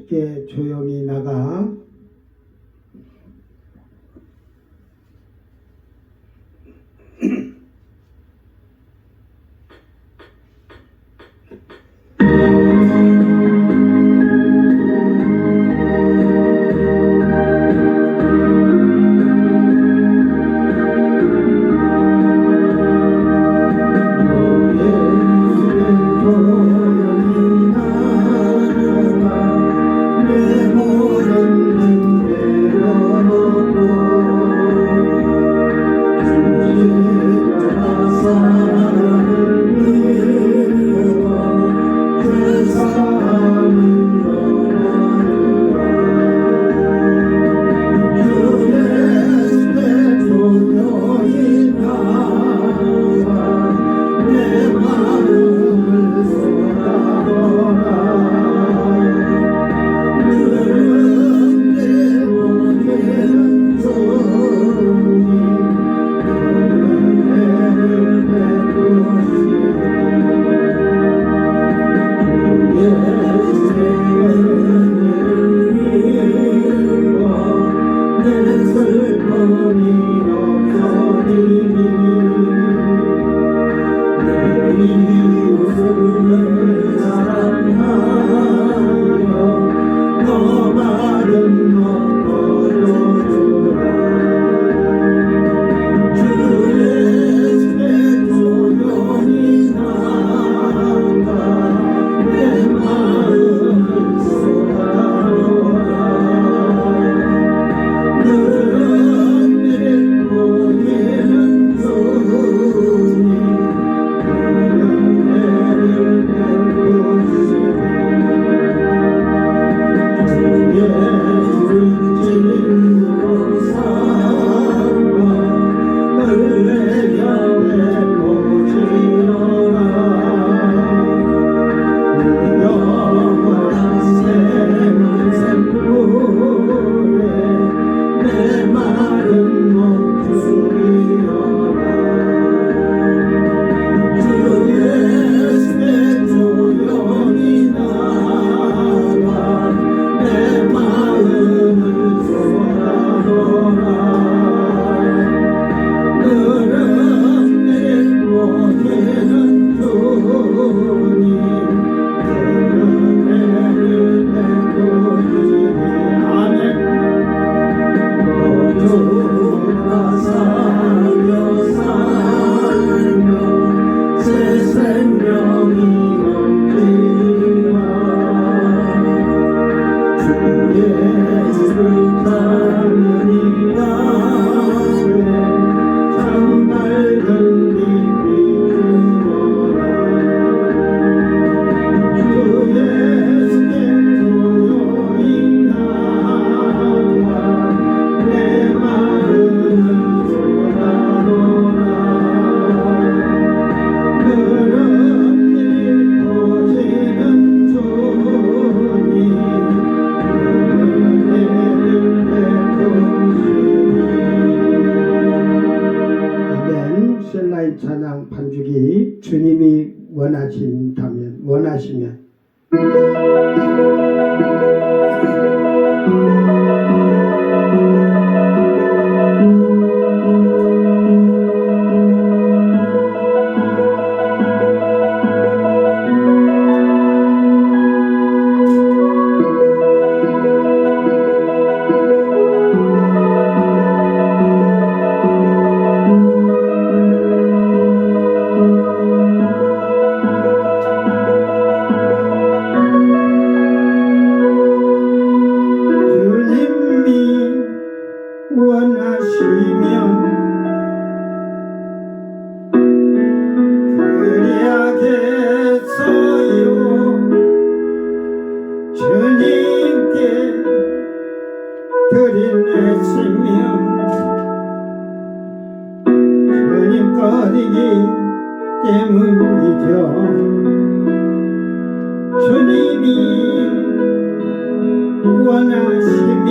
쉽게 조용히 나가. 찬양 반주기 주님이 원하시면 주님 거리기 때문이죠. 주님이 원하시면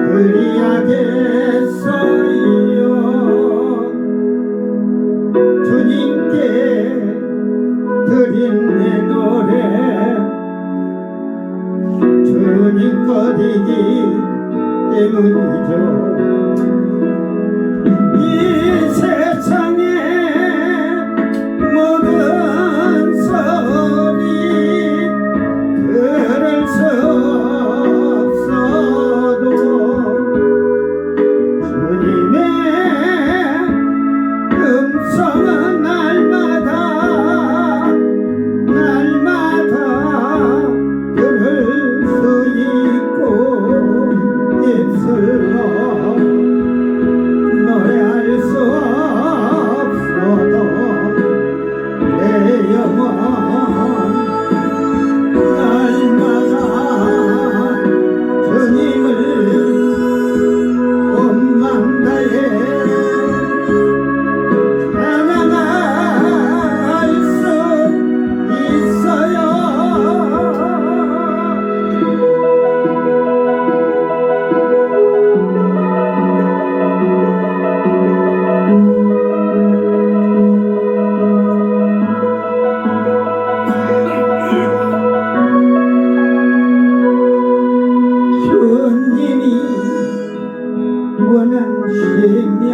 그리하겠어요. 주님께 드린 내 노래 때문이죠. 이 세상에 모든 소리 들을 수 없어도 주님의 음성은 날마다 들을 수 있고 입술로 노래할 수 없어도 내 영혼 날마다 주님을 온 맘 다해 찬양할 수 있어요. 주님이 원하시면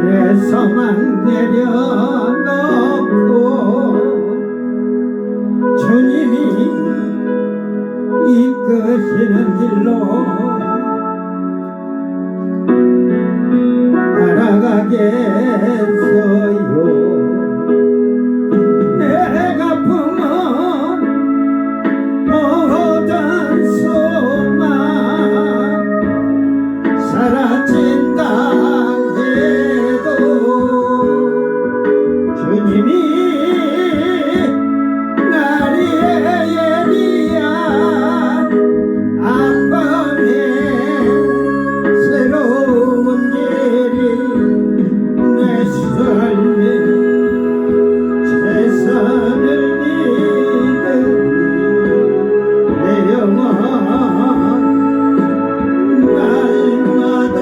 내 소망 내려놓고 주님이 이끄시는 길로 따라가겠어요. 내가 품은 모든 소망 사라진다 해도 주님이 나의 예리한 아픔에 새로운 일이 내 삶에 최선을 믿으니 내 영혼 날마다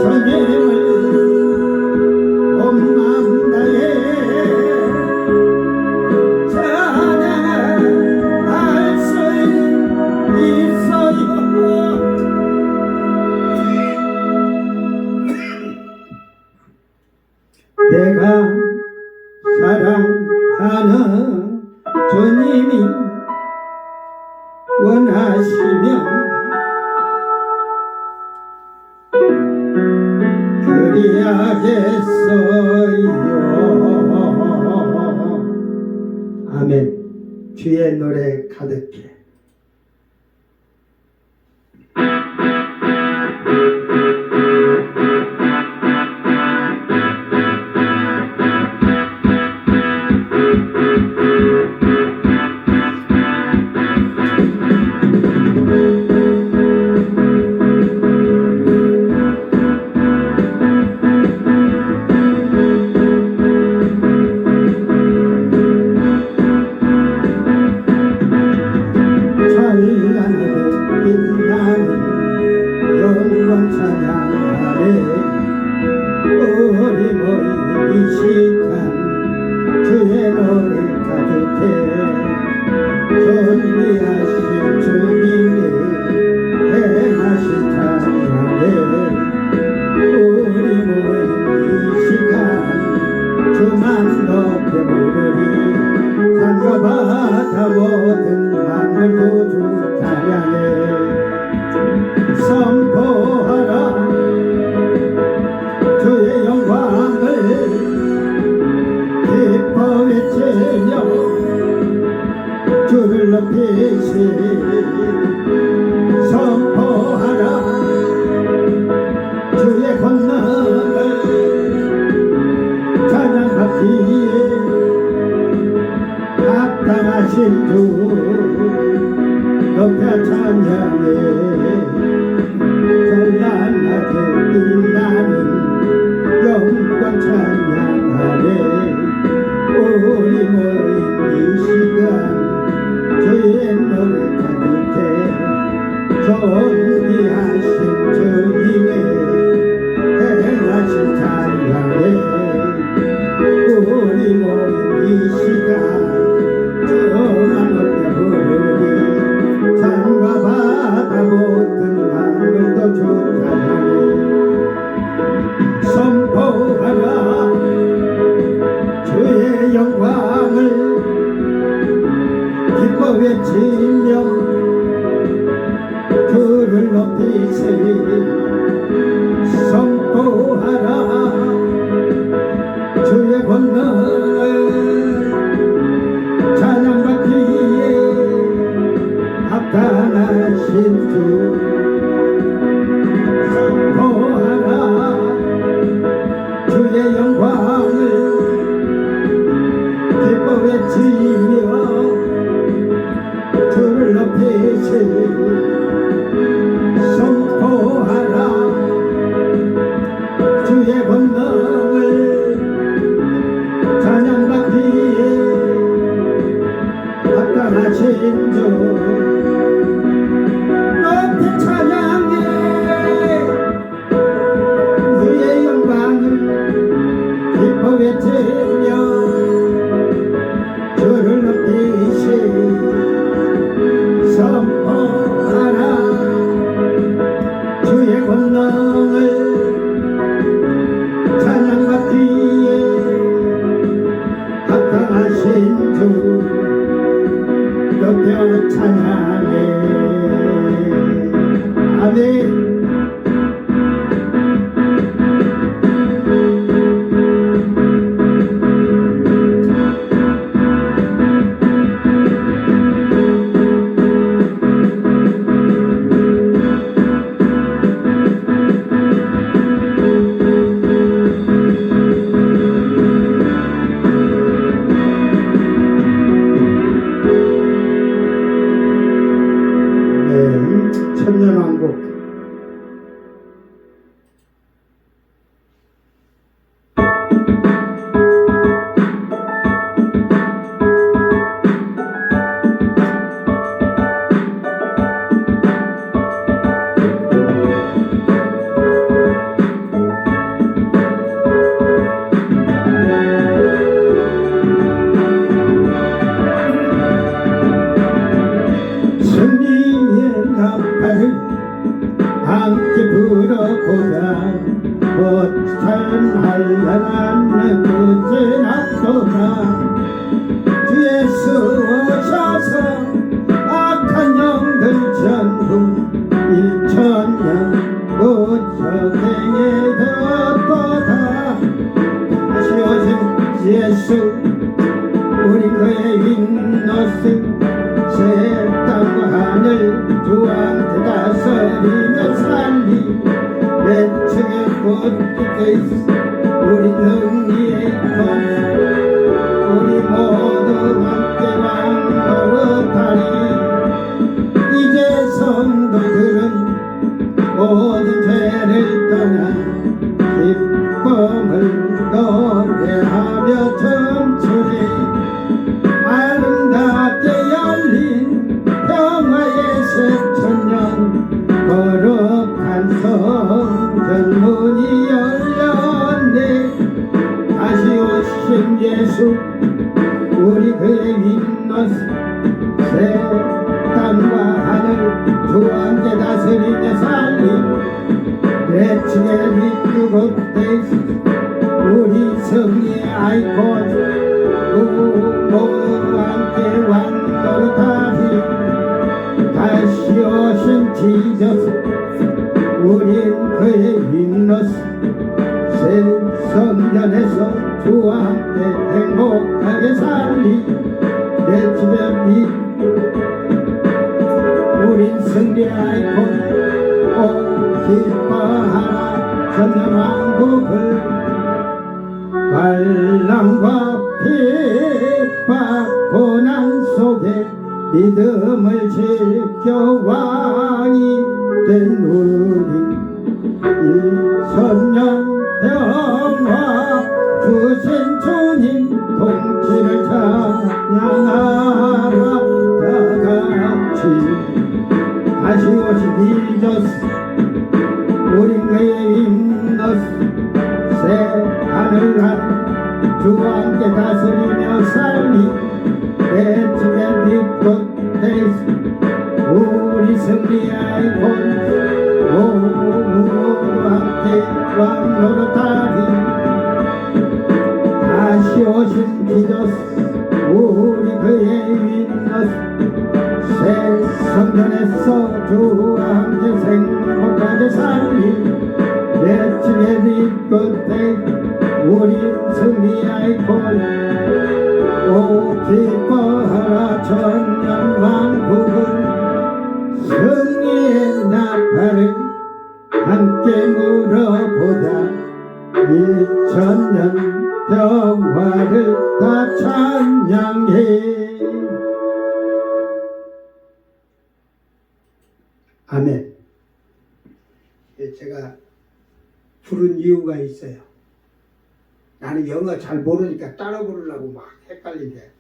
주님을 온 맘 다해 찬양할 수 있어요. 내가 사랑하는 주님이 원하시면 그리하겠어요. 아멘. 주의 노래 가득해. 신주 선포하라 주의 영광을 기뻐 외치며 주를 높이시 선포하라 주의 권능을 찬양받기에 합당하신 주 높이 찬양해 주의 영광을 기뻐 외치며 주를 높이시 선포하라 주의 권능을 찬양받기에 합당하신 주 높여 찬양해 아멘. 천년왕국 함께 불어보자 꽃찬 한란한 꽃에 납도다 주 예수 오셔서 악한 영들 전부 1000년 무적행에 되었도다 다시 오신 예수 우리 그의 윗노릇 새 땅과 하늘 주 함께 다스리며 살리 외측의 꽃깃에 우리 승리의 것 우리 모두 함께 왕노릇하리 이제 성도들은 모든 죄를 떠나 기쁨을 노래하며 춤추리 아름답게 열린 평화의 새천년 거룩한 성전문이 열렸네 다시 오신 예수 우리 그의 윗노릇 새 땅과 하늘 주 함께 다스리며 살리 외치게 빛두고 우리 승리의 아이콘 모두 함께 왕노릇하리 다시 오신 지저스 우린 그의 윗노릇 새 성전에서 주와 함께 행복하게 살리 내 집에 우린 승리의 아이콘 오 기뻐하라 천년왕국을 환난과 핍박 고난 속에 믿음을 지켜 왕이 된 우리 2000년 평화 주신 주님 통치를 찬양하라 다같이 다시 오신 이저스 우리 그의 윗노릇 새 하늘 하늘 주와 함께 다스리며 살리 내 집에 빛꽃 데이스 우리 승리의 아이콘 모두 함께 왕노릇하리 다시 오신 지저스 우리 그의 윗노릇 새 성전에서 주와 함께 행복하게 살리 내 집에 빛꽃 데이스 우리 승리의 아이콘 오 기뻐하라 천년왕국을 승리 아멘. 제가 부른 이유가 있어요. 나는 영어 잘 모르니까 따라 부르려고 막 헷갈리게.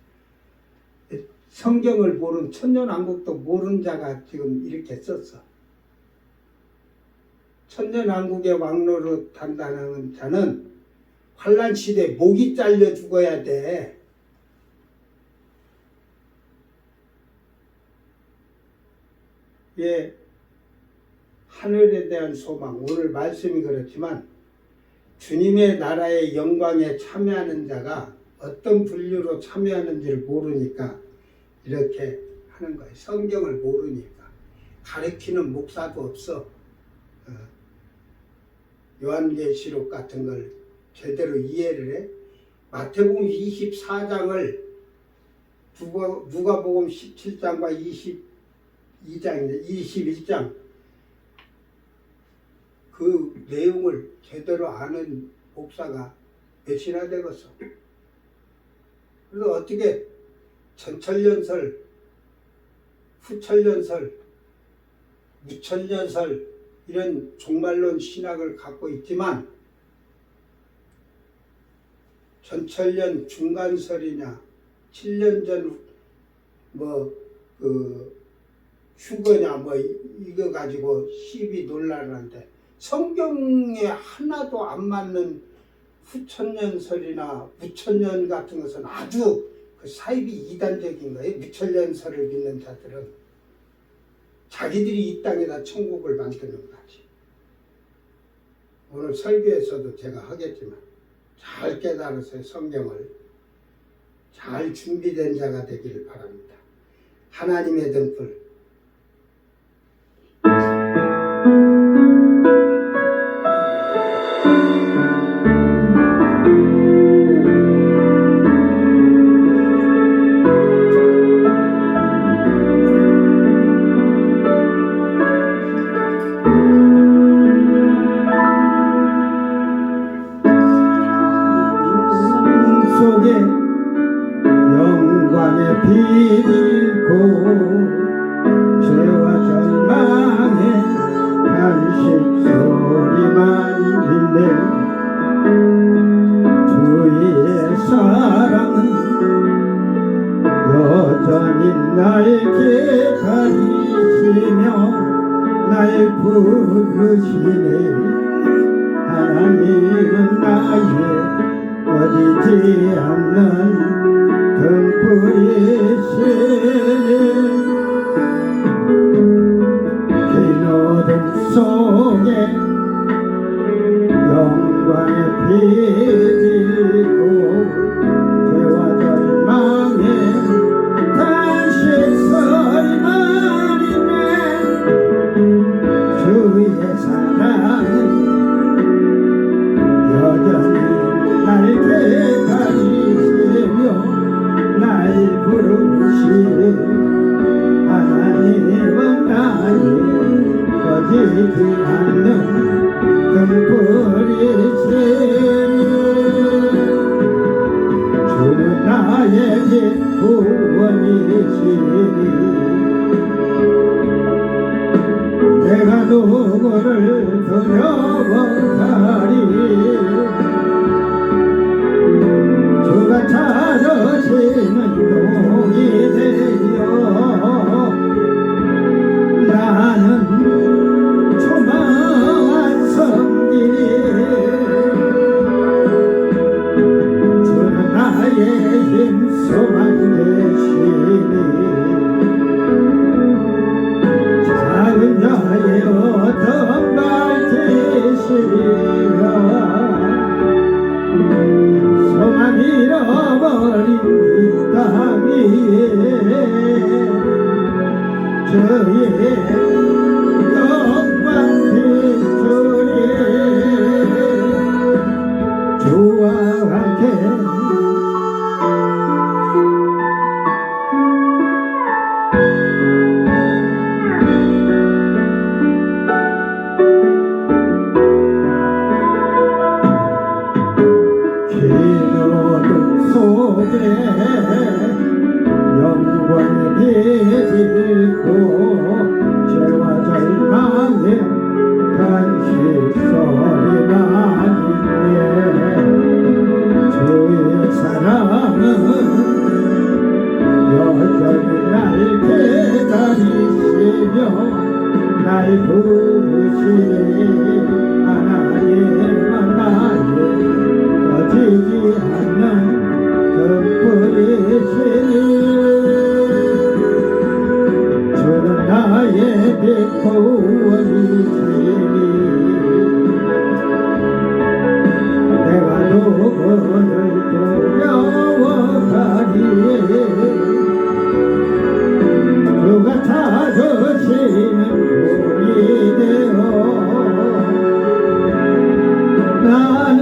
성경을 모르는 천년왕국도 모르는 자가 지금 이렇게 썼어. 천년왕국의 왕노릇 한다는 자는 환란 시대에 목이 잘려 죽어야 돼. 예, 하늘에 대한 소망, 오늘 말씀이 그렇지만 주님의 나라의 영광에 참여하는 자가 어떤 분류로 참여하는지를 모르니까 이렇게 하는 거예요. 성경을 모르니까. 가르치는 목사도 없어. 요한계시록 같은 걸 제대로 이해를 해. 마태복음 24장을 누가복음 17장과 22장인데 21장 그 내용을 제대로 아는 목사가 몇이나 되겠어. 그래서 어떻게 전천년설, 후천년설, 무천년설 이런 종말론 신학을 갖고 있지만 전천년 중간설이냐 7년 전 휴거냐 이거 가지고 시비 논란을 하는데 성경에 하나도 안 맞는 후천년설이나 무천년 같은 것은 아주 그 사입이 이단적인 거예요. 무천년설을 믿는 자들은 자기들이 이 땅에다 천국을 만드는 거지. 오늘 설교에서도 제가 하겠지만 잘 깨달아서 성경을 잘 준비된 자가 되기를 바랍니다. 하나님의 등불 비밀고 죄와 절망의 간식 소리만 듣네 주의 사랑은 여전히 날 기다리시며 날 부르시네 하나님은 나의 꺼지지 않는 등불이시니 긴 어둠 속에 영광의 빛이고 죄와 절망의 단식 소리만 있네 주의 사랑은 여전히 날 기다리시며 날 부르시네 하나님은 나의 꺼지지 않는 등불이시니 주는 나의 빛 구원이시니 내가 누구를 두려워하리 주가 찾으시는 동이 되어 나는 초마한 섬기리 주는 나의 힘 소망 되시니 작은 자의 어떤 발치시리가 소망 잃어버린 이 땅 위에 주의 영광 비추리 주와 함께 속에 영광의 빛을 잃고 죄와 절망 기다리시며 날 부르시네 하나님은 나의 꺼지지 않는 등불이시니 주는 나의 빛과 원이시니 내가 누구를 두려워하리에 그가 찾으시는 분이 되어 나는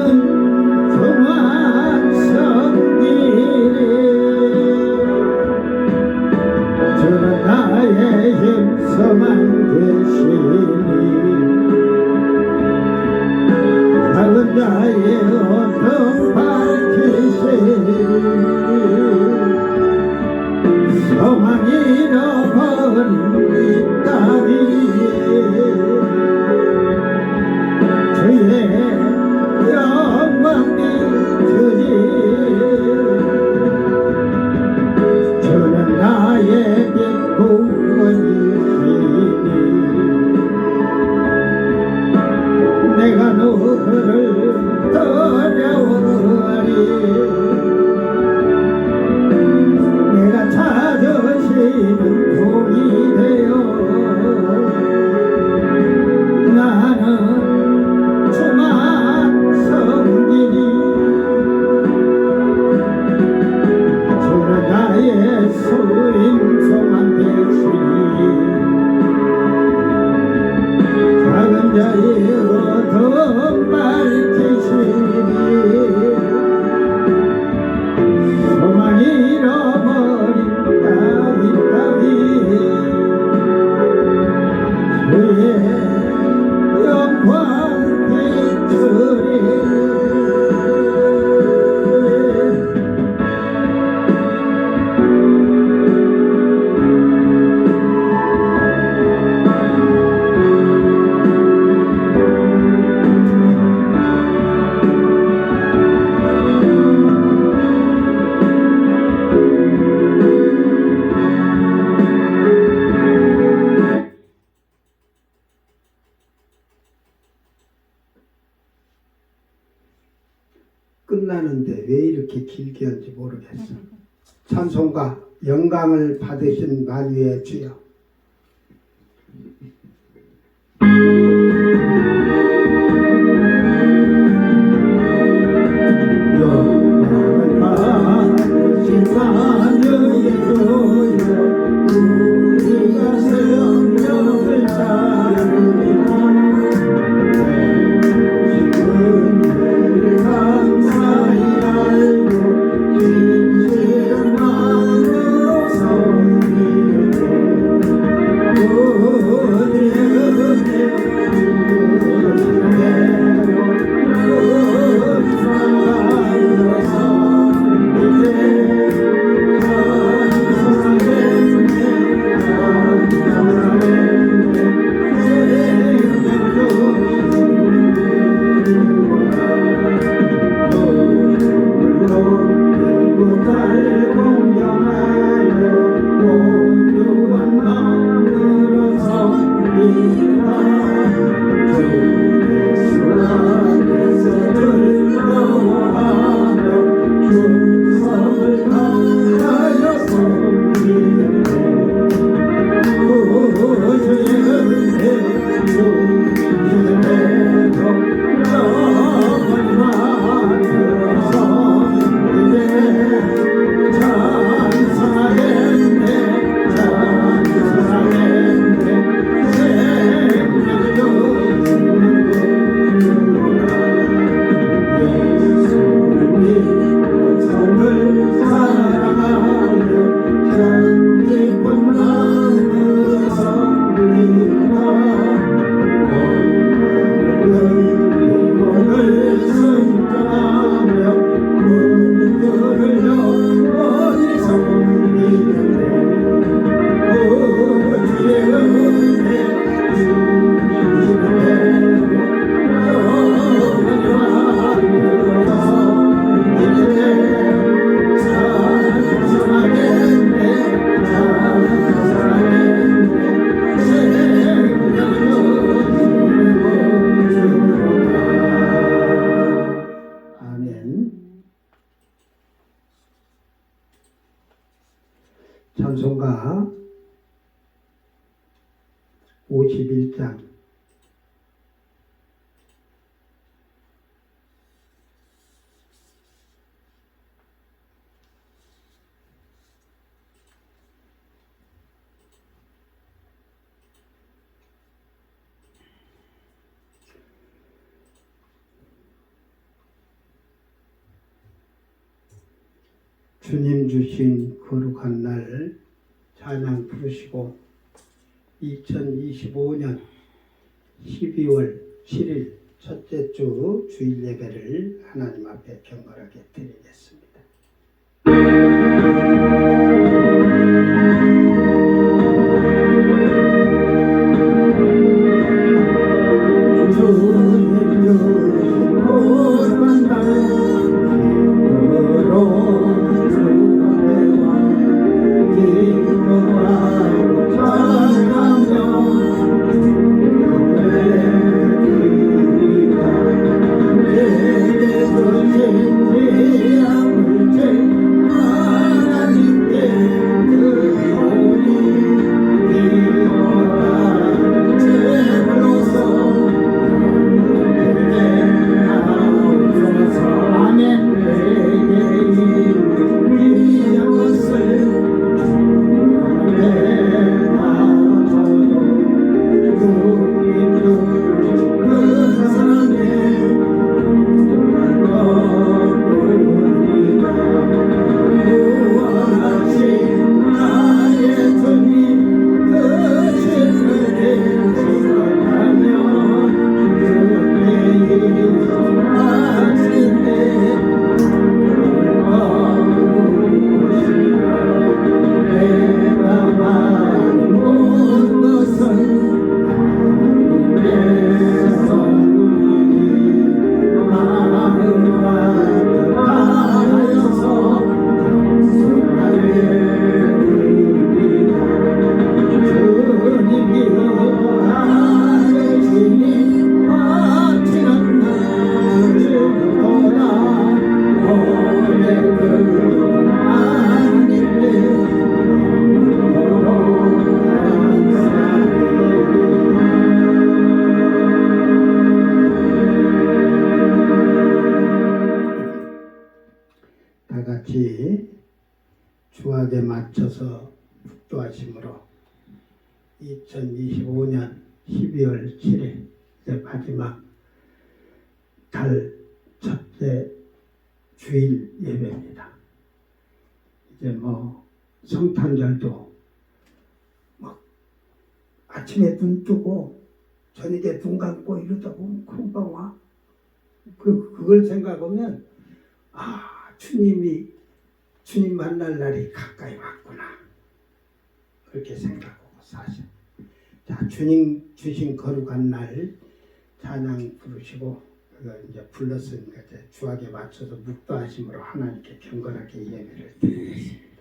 그만 섬기리 주는 나의 힘서만 되시니 작은 자의 어둠 밝히시니 소망 잃어버린 이 땅위에 주의 영광 비추니 주는 나의 빛 구원이시니 내가 누구를 두려워하리 내가 찾으시는 종이 되어 나는 주만 섬기니 주는 나의 소임 소망 되시니 작은 자의 어둠 밝히시니 소망 잃어버린 따위에 주의 영광 비추리 끝나는데 왜 이렇게 길게 한지 모르겠어. 찬송가 영광을 받으신 만유의 주여. 영광을 받으신 만유의 주여 우리가 생명을 따르리니 감사히 알고 진실한 마음으로 섬기네 51장 주님 주신 거룩한 날 찬양 부르시고 2025년 12월 7일 첫째 주 주일 예배를 하나님 앞에 경건하게 드리겠습니다. 다 같이 주악에 맞춰서 묵도하심으로 2025년 12월 7일 이제 마지막 달 첫째 주일 예배입니다. 이제 뭐 성탄절도 막 아침에 눈 뜨고 저녁에 눈 감고 이러다 보면 금방 와. 그걸 생각하면 주님 만날 날이 가까이 왔구나. 그렇게 생각하고 사실. 자, 주님 주신 거룩한 날 찬양 부르시고 이제 불렀으니까 이제 주악에 맞춰서 묵도하심으로 하나님께 경건하게 예배를 드리겠습니다.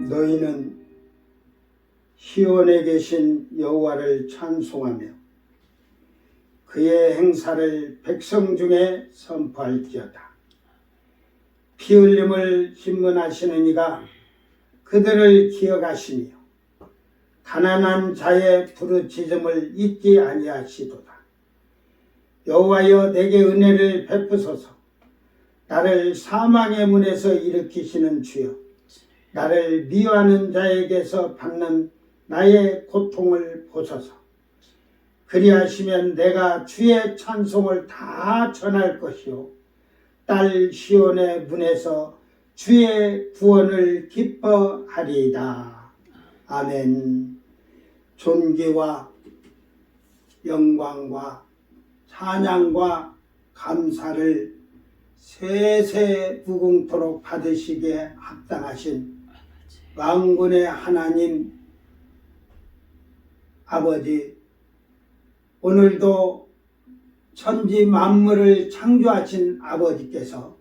너희는 시온에 계신 여호와를 찬송하며 그의 행사를 백성 중에 선포할지어다. 피 흘림을 신문하시는 이가 그들을 기억하시며 가난한 자의 부르짖음을 잊지 아니하시도다. 여호와여 내게 은혜를 베푸소서. 나를 사망의 문에서 일으키시는 주여, 나를 미워하는 자에게서 받는 나의 고통을 보소서. 그리하시면 내가 주의 찬송을 다 전할 것이요 딸 시온의 문에서 주의 구원을 기뻐하리이다. 아멘. 존귀와 영광과 찬양과 감사를 세세 무궁토록 받으시기에 합당하신 만군의 하나님 아버지, 오늘도 천지 만물을 창조하신 아버지께서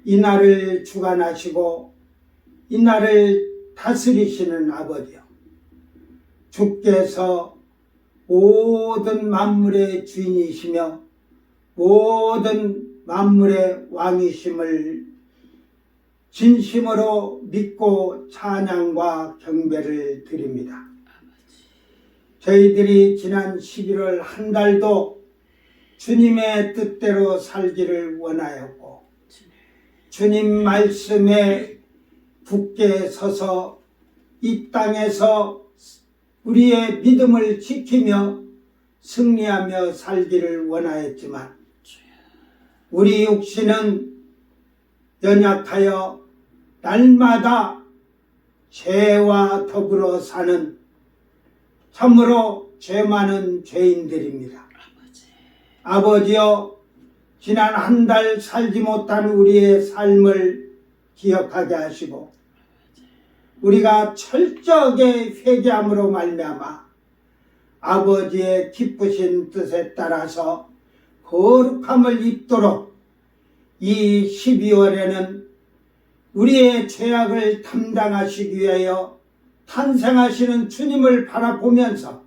이 날을 주관하시고 이 날을 다스리시는 아버지요, 주께서 모든 만물의 주인이시며 모든 만물의 왕이심을 진심으로 믿고 찬양과 경배를 드립니다. 저희들이 지난 11월 한 달도 주님의 뜻대로 살기를 원하였고 주님 말씀에 굳게 서서 이 땅에서 우리의 믿음을 지키며 승리하며 살기를 원하였지만 우리 육신은 연약하여 날마다 죄와 더불어 사는 참으로 죄 많은 죄인들입니다. 아버지여, 지난 한 달 살지 못한 우리의 삶을 기억하게 하시고 우리가 철저하게 회개함으로 말미암아 아버지의 기쁘신 뜻에 따라서 거룩함을 입도록 이 12월에는 우리의 죄악을 담당하시기 위하여 탄생하시는 주님을 바라보면서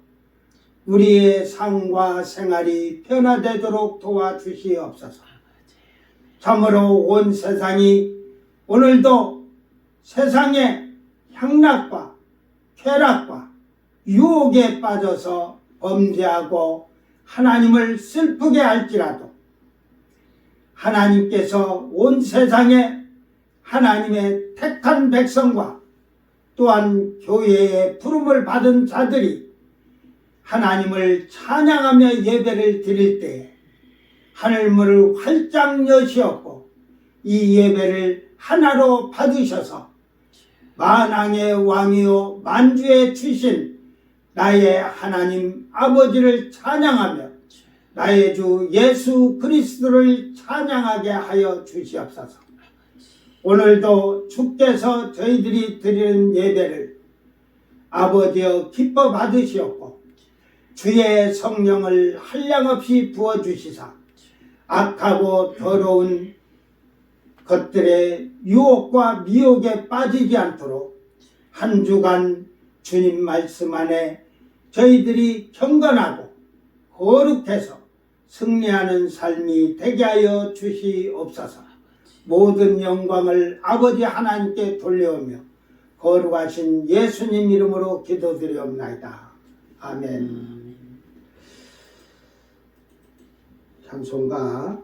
우리의 삶과 생활이 변화되도록 도와주시옵소서. 참으로 온 세상이 오늘도 세상의 향락과 쾌락과 유혹에 빠져서 범죄하고 하나님을 슬프게 할지라도 하나님께서 온 세상에 하나님의 택한 백성과 또한 교회의 부름을 받은 자들이 하나님을 찬양하며 예배를 드릴 때에 하늘문을 활짝 여시었고 이 예배를 하나로 받으셔서 만왕의 왕이요 만주의 주신 나의 하나님 아버지를 찬양하며 나의 주 예수 그리스도를 찬양하게 하여 주시옵소서. 오늘도 주께서 저희들이 드리는 예배를 아버지여 기뻐 받으시옵고 주의 성령을 한량없이 부어주시사 악하고 더러운 것들의 유혹과 미혹에 빠지지 않도록 한 주간 주님 말씀 안에 저희들이 경건하고 거룩해서 승리하는 삶이 되게 하여 주시옵소서. 모든 영광을 아버지 하나님께 돌려오며 거룩하신 예수님 이름으로 기도드리옵나이다. 아멘. 찬송가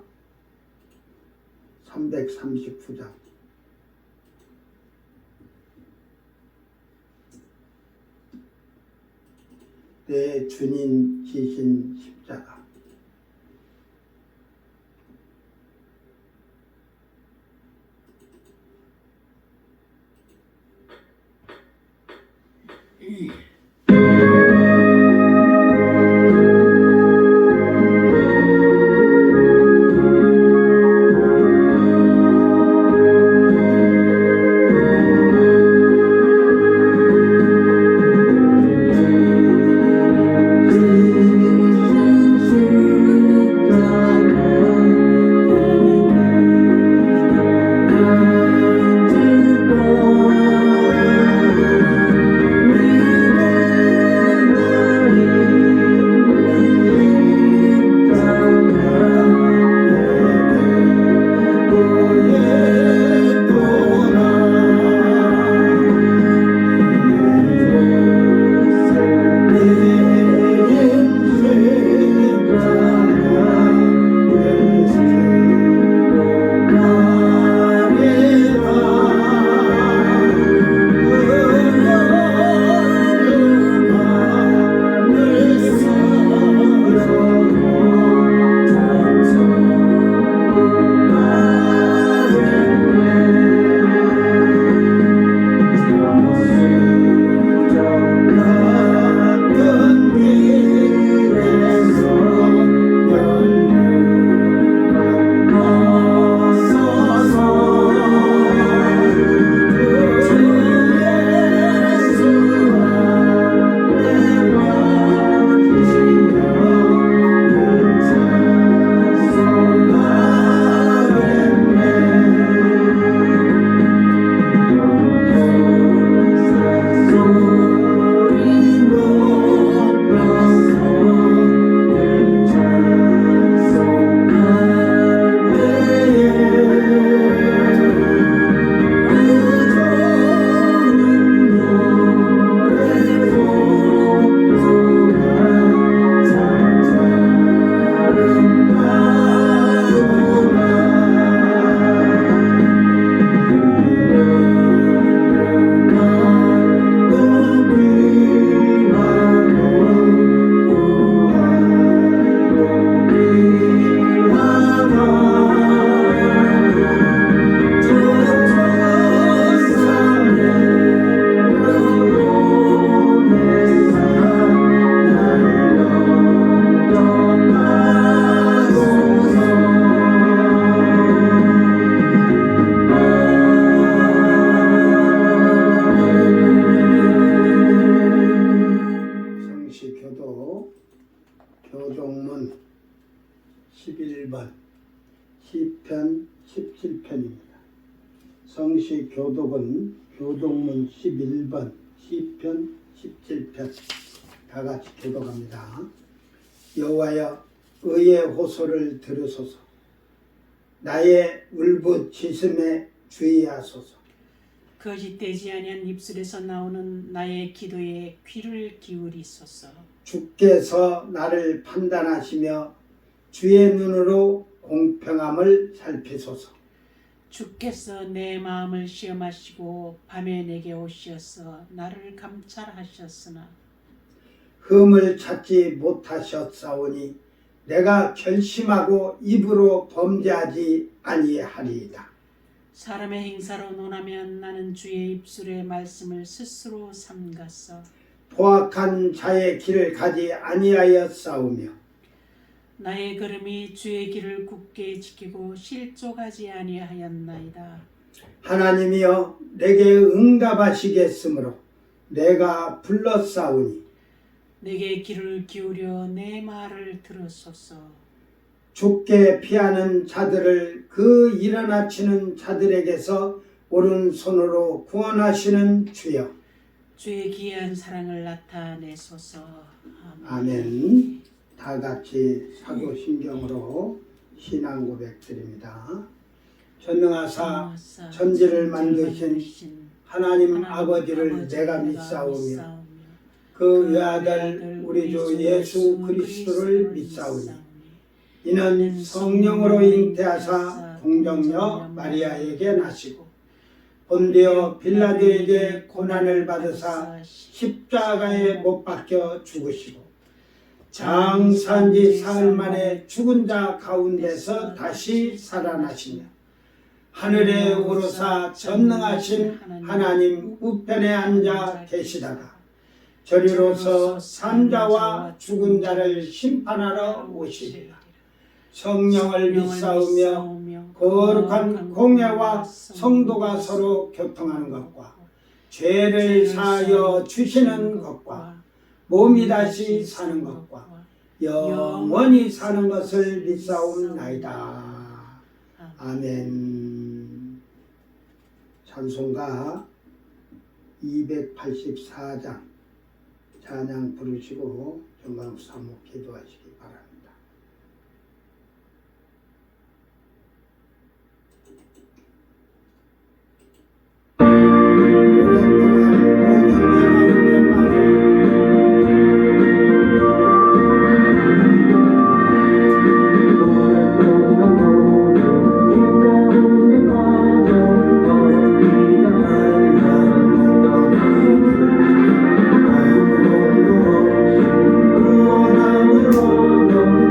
339장. 내 주님 지신 십자가. 교동문 11번 시편 17편입니다. 성시 교독은 교동문 11번 시편 17편 다 같이 교독합니다. 여호와여 의의 호소를 들으소서. 나의 울부짖음에 주의하소서. 거짓되지 아니한 입술에서 나오는 나의 기도에 귀를 기울이소서. 주께서 나를 판단하시며 주의 눈으로 공평함을 살피소서. 주께서 내 마음을 시험하시고 밤에 내게 오시어서 나를 감찰하셨으나 흠을 찾지 못하셨사오니 내가 결심하고 입으로 범죄하지 아니하리이다. 사람의 행사로 논하면 나는 주의 입술의 말씀을 스스로 삼갔어. 포악한 자의 길을 가지 아니하였사오며 나의 걸음이 주의 길을 굳게 지키고 실족하지 아니하였나이다. 하나님이여 내게 응답하시겠으므로 내가 불렀사오니 내게 귀를 기울여 내 말을 들으소서. 주께 피하는 자들을 그 일어나치는 자들에게서 오른손으로 구원하시는 주여. 주의 귀한 사랑을 나타내소서. 아멘. 다 같이 사도신경으로 신앙 고백 드립니다. 전능하사 천지를 만드신 하나님 아버지를 내가 믿사오며 그 외아들 우리 주 예수 그리스도를 믿사오니 이는 성령으로 잉태하사 동정녀 마리아에게 나시고 본디오 빌라도에게 고난을 받으사 십자가에 못 박혀 죽으시고 장사한 지 사흘 만에 죽은 자 가운데서 다시 살아나시며 하늘에 오르사 전능하신 하나님 우편에 앉아 계시다가 저리로서 산자와 죽은 자를 심판하러 오시리라. 성령을 믿사오며 거룩한 공예와 성도가 서로 교통하는 것과 죄를 사하여 주시는 것과 몸이 다시 사는 것과 영원히 사는 것을 믿사옵나이다. 아멘. 찬송가 284장 찬양 부르시고 정강 사목 기도하시기 바랍니다. 원함으로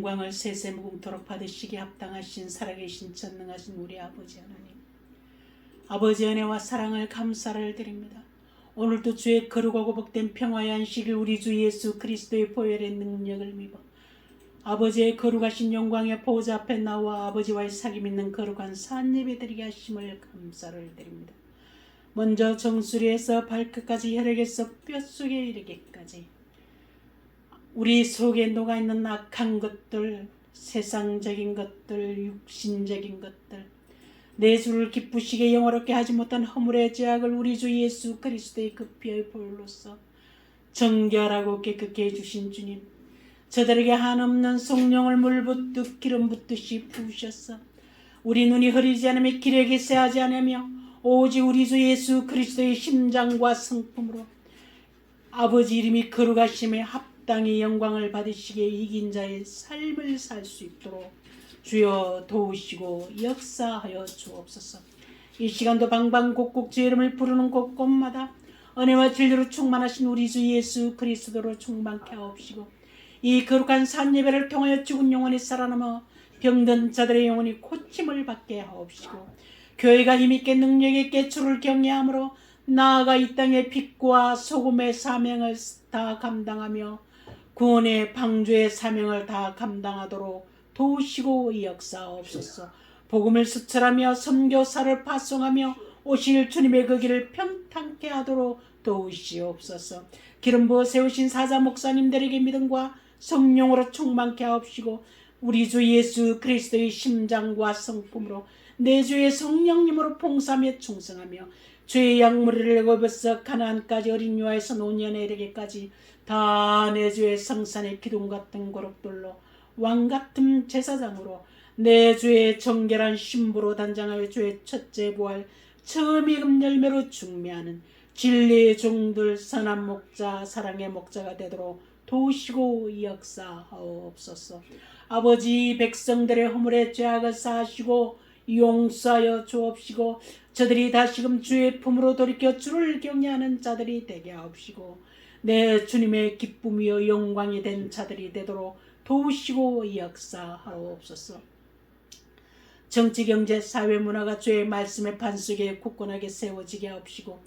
영광을 세세 무궁토록 받으시기에 합당하신 살아계신 전능하신 우리 아버지 하나님, 아버지 은혜와 사랑을 감사를 드립니다. 오늘도 주의 거룩하고 복된 평화의 안식일 우리 주 예수 그리스도의 보혈의 능력을 믿어 아버지의 거룩하신 영광의 보호자 앞에 나와 아버지와의 사귐 있는 거룩한 산예배 드리게 하심을 감사를 드립니다. 먼저 정수리에서 발끝까지 혈액에서 뼛속에 이르기까지 우리 속에 녹아있는 악한 것들, 세상적인 것들, 육신적인 것들, 내 주를 기쁘시게 영화롭게 하지 못한 허물의 죄악을 우리 주 예수 그리스도의 그 피의 보혈로서 정결하고 깨끗게 해주신 주님, 저들에게 한없는 성령을 물붓듯 기름 붓듯이 부으셨어 우리 눈이 흐리지 않으며 기력이 쇠하지 않으며 오직 우리 주 예수 그리스도의 심장과 성품으로 아버지 이름이 거룩하심에 합당히 영광을 받으시기에 이긴 자의 삶을 살 수 있도록 주여 도우시고 역사하여 주옵소서. 이 시간도 방방곡곡 주의 이름을 부르는 곳곳마다 은혜와 진리로 충만하신 우리 주 예수 그리스도로 충만케 하옵시고, 이 거룩한 산예배를 통하여 죽은 영혼이 살아남아 병든 자들의 영혼이 고침을 받게 하옵시고, 교회가 힘있게 능력있게 주를 경외함으로 나아가 이 땅의 빛과 소금의 사명을 다 감당하며 구원의 방주의 사명을 다 감당하도록 도우시고 역사옵소서. 복음을 수출하며 선교사를 파송하며 오실 주님의 그 길을 평탄케 하도록 도우시옵소서. 기름 부어 세우신 사자 목사님들에게 믿음과 성령으로 충만케 하옵시고, 우리 주 예수 그리스도의 심장과 성품으로 내 주의 성령님으로 봉사하며 충성하며 주의 양무리를 애굽에서 가나안까지 어린 유아에서 노년에 이르기까지 다 내 주의 성산의 기둥 같은 거룩들로 왕같은 제사장으로 내 주의 정결한 신부로 단장하여 주의 첫째 부활 처음이금 열매로 중매하는 진리의 종들 선한 목자 사랑의 목자가 되도록 도우시고 역사하옵소서. 아버지 백성들의 허물의 죄악을 사하시고 용서하여 주옵시고, 저들이 다시금 주의 품으로 돌이켜 주를 경외하는 자들이 되게 하옵시고, 내 주님의 기쁨이요 영광이 된 자들이 되도록 도우시고 역사하옵소서. 정치, 경제, 사회, 문화가 주의 말씀의 반석에 굳건하게 세워지게 하옵시고,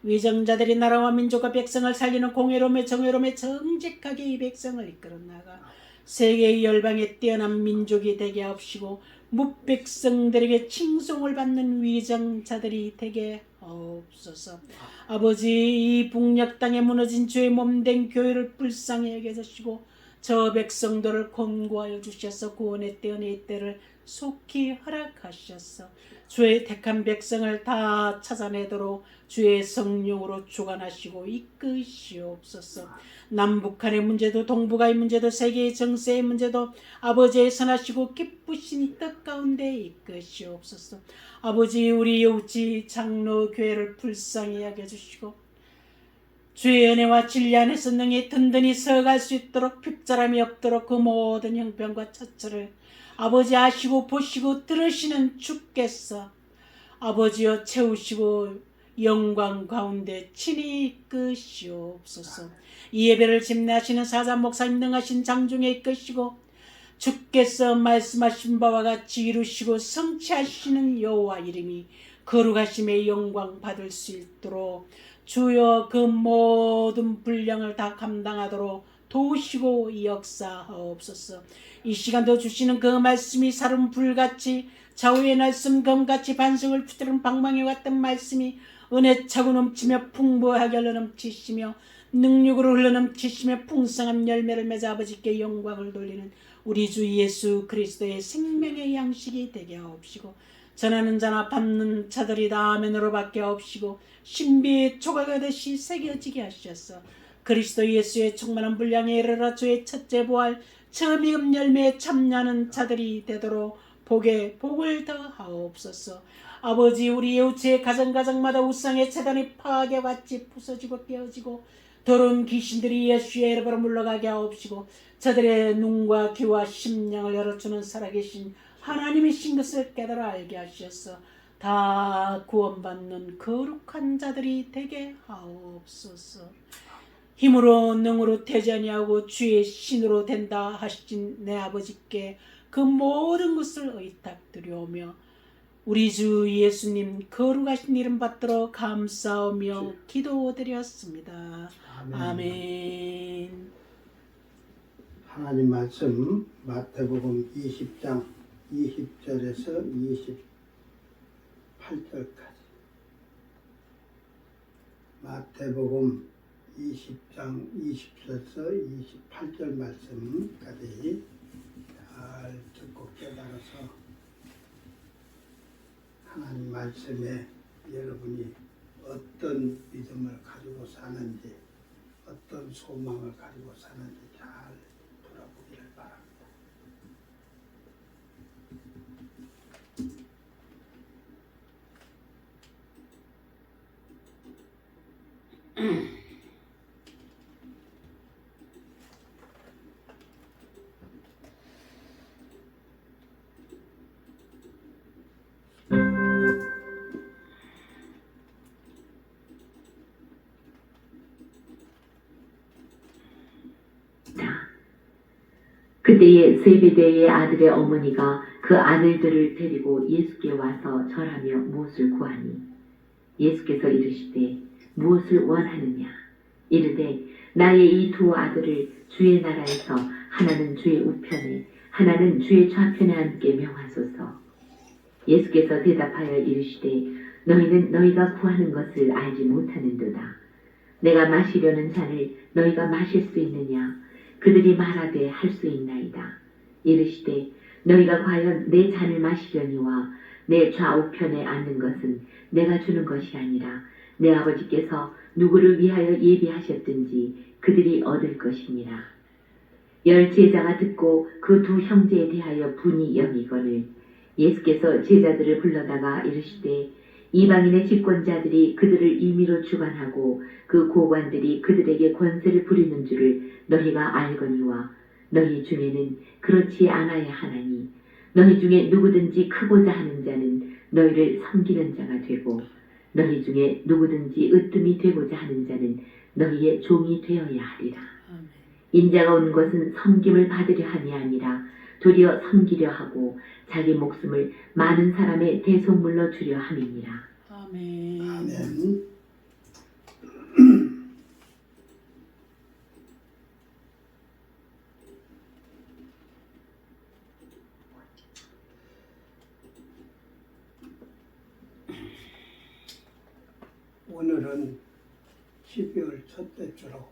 위정자들이 나라와 민족과 백성을 살리는 공의로움에 정의로움에 정직하게 이 백성을 이끌어 나가 세계의 열방에 뛰어난 민족이 되게 하옵시고, 뭇백성들에게 칭송을 받는 위정자들이 되게 하옵소서. 아버지, 이 북녘 땅에 무너진 주의 몸된 교회를 불쌍히 여겨주시고 저 백성들을 권고하여 주셔서 구원의 때 은혜의 때를 속히 허락하셔서 주의 택한 백성을 다 찾아내도록 주의 성령으로 주관하시고 이끄시옵소서. 남북한의 문제도 동북아의 문제도 세계의 정세의 문제도 아버지의 선하시고 기쁘신 뜻 가운데 이끄시옵소서. 아버지, 우리 여우지 장로 교회를 불쌍히 여겨주시고 주의 은혜와 진리 안에서 능히 든든히 서갈 수 있도록 핍절함이 없도록 그 모든 형편과 처처를 아버지 아시고 보시고 들으시는 주께서 아버지여 채우시고 영광 가운데 친히 이끄시옵소서. 이 예배를 집례하시는 사자 목사님 능하신 장중에 이끄시고 주께서 말씀하신 바와 같이 이루시고 성취하시는 여호와 이름이 거룩하심의 영광 받을 수 있도록 주여 그 모든 분량을 다 감당하도록 도우시고 역사하옵소서. 이 시간도 주시는 그 말씀이 사름 불같이 좌우의 날씀 검같이 반석을 붙드는 방망이 같은 말씀이 은혜차고 넘치며 풍부하게 흘러넘치시며 능력으로 흘러넘치시며 풍성한 열매를 맺어 아버지께 영광을 돌리는 우리 주 예수 그리스도의 생명의 양식이 되게 하옵시고, 전하는 자나 받는 자들이 다 아멘으로 받게 하옵시고 신비의 조각하듯이 새겨지게 하셔서 그리스도 예수의 충만한 분량에 이르러 주의 첫째 부활 처음이금 열매에 참여하는 자들이 되도록 복에 복을 더하옵소서. 아버지, 우리 예우치의 가정가정마다 우상의 재단이 파괴받지 부서지고 깨어지고 더러운 귀신들이 예수의 이름으로 물러가게 하옵시고, 저들의 눈과 귀와 심령을 열어주는 살아계신 하나님이신 것을 깨달아 알게 하셔서 다 구원받는 거룩한 자들이 되게 하옵소서. 힘으로 능으로 되지 아니하고 주의 신으로 된다 하신 내 아버지께 그 모든 것을 의탁드려오며 우리 주 예수님 거룩하신 이름 받들어 감사하며 기도드렸습니다. 아멘. 하나님 말씀 마태복음 20장 20절에서 28절까지. 마태복음 20장 20절에서 28절 말씀까지 잘 듣고 깨달아서 하나님 말씀에 여러분이 어떤 믿음을 가지고 사는지, 어떤 소망을 가지고 사는지 잘 돌아보기를 바랍니다. 그때에 세베대의 아들의 어머니가 그 아들들을 데리고 예수께 와서 절하며 무엇을 구하니 예수께서 이르시되 무엇을 원하느냐 이르되 나의 이 두 아들을 주의 나라에서 하나는 주의 우편에 하나는 주의 좌편에 앉게 명하소서. 예수께서 대답하여 이르시되 너희는 너희가 구하는 것을 알지 못하는도다. 내가 마시려는 잔을 너희가 마실 수 있느냐? 그들이 말하되 할 수 있나이다. 이르시되 너희가 과연 내 잔을 마시려니와 내 좌우편에 앉는 것은 내가 주는 것이 아니라 내 아버지께서 누구를 위하여 예비하셨든지 그들이 얻을 것이니라. 열 제자가 듣고 그 두 형제에 대하여 분이 여기거늘 예수께서 제자들을 불러다가 이르시되 이방인의 집권자들이 그들을 임의로 주관하고 그 고관들이 그들에게 권세를 부리는 줄을 너희가 알거니와 너희 중에는 그렇지 않아야 하나니 너희 중에 누구든지 크고자 하는 자는 너희를 섬기는 자가 되고 너희 중에 누구든지 으뜸이 되고자 하는 자는 너희의 종이 되어야 하리라. 인자가 온 것은 섬김을 받으려 함이 아니라 도리어 섬기려 하고 자기 목숨을 많은 사람의 대속물로 주려 함이니라. 아멘. 아멘. 오늘은 12월 첫째 주로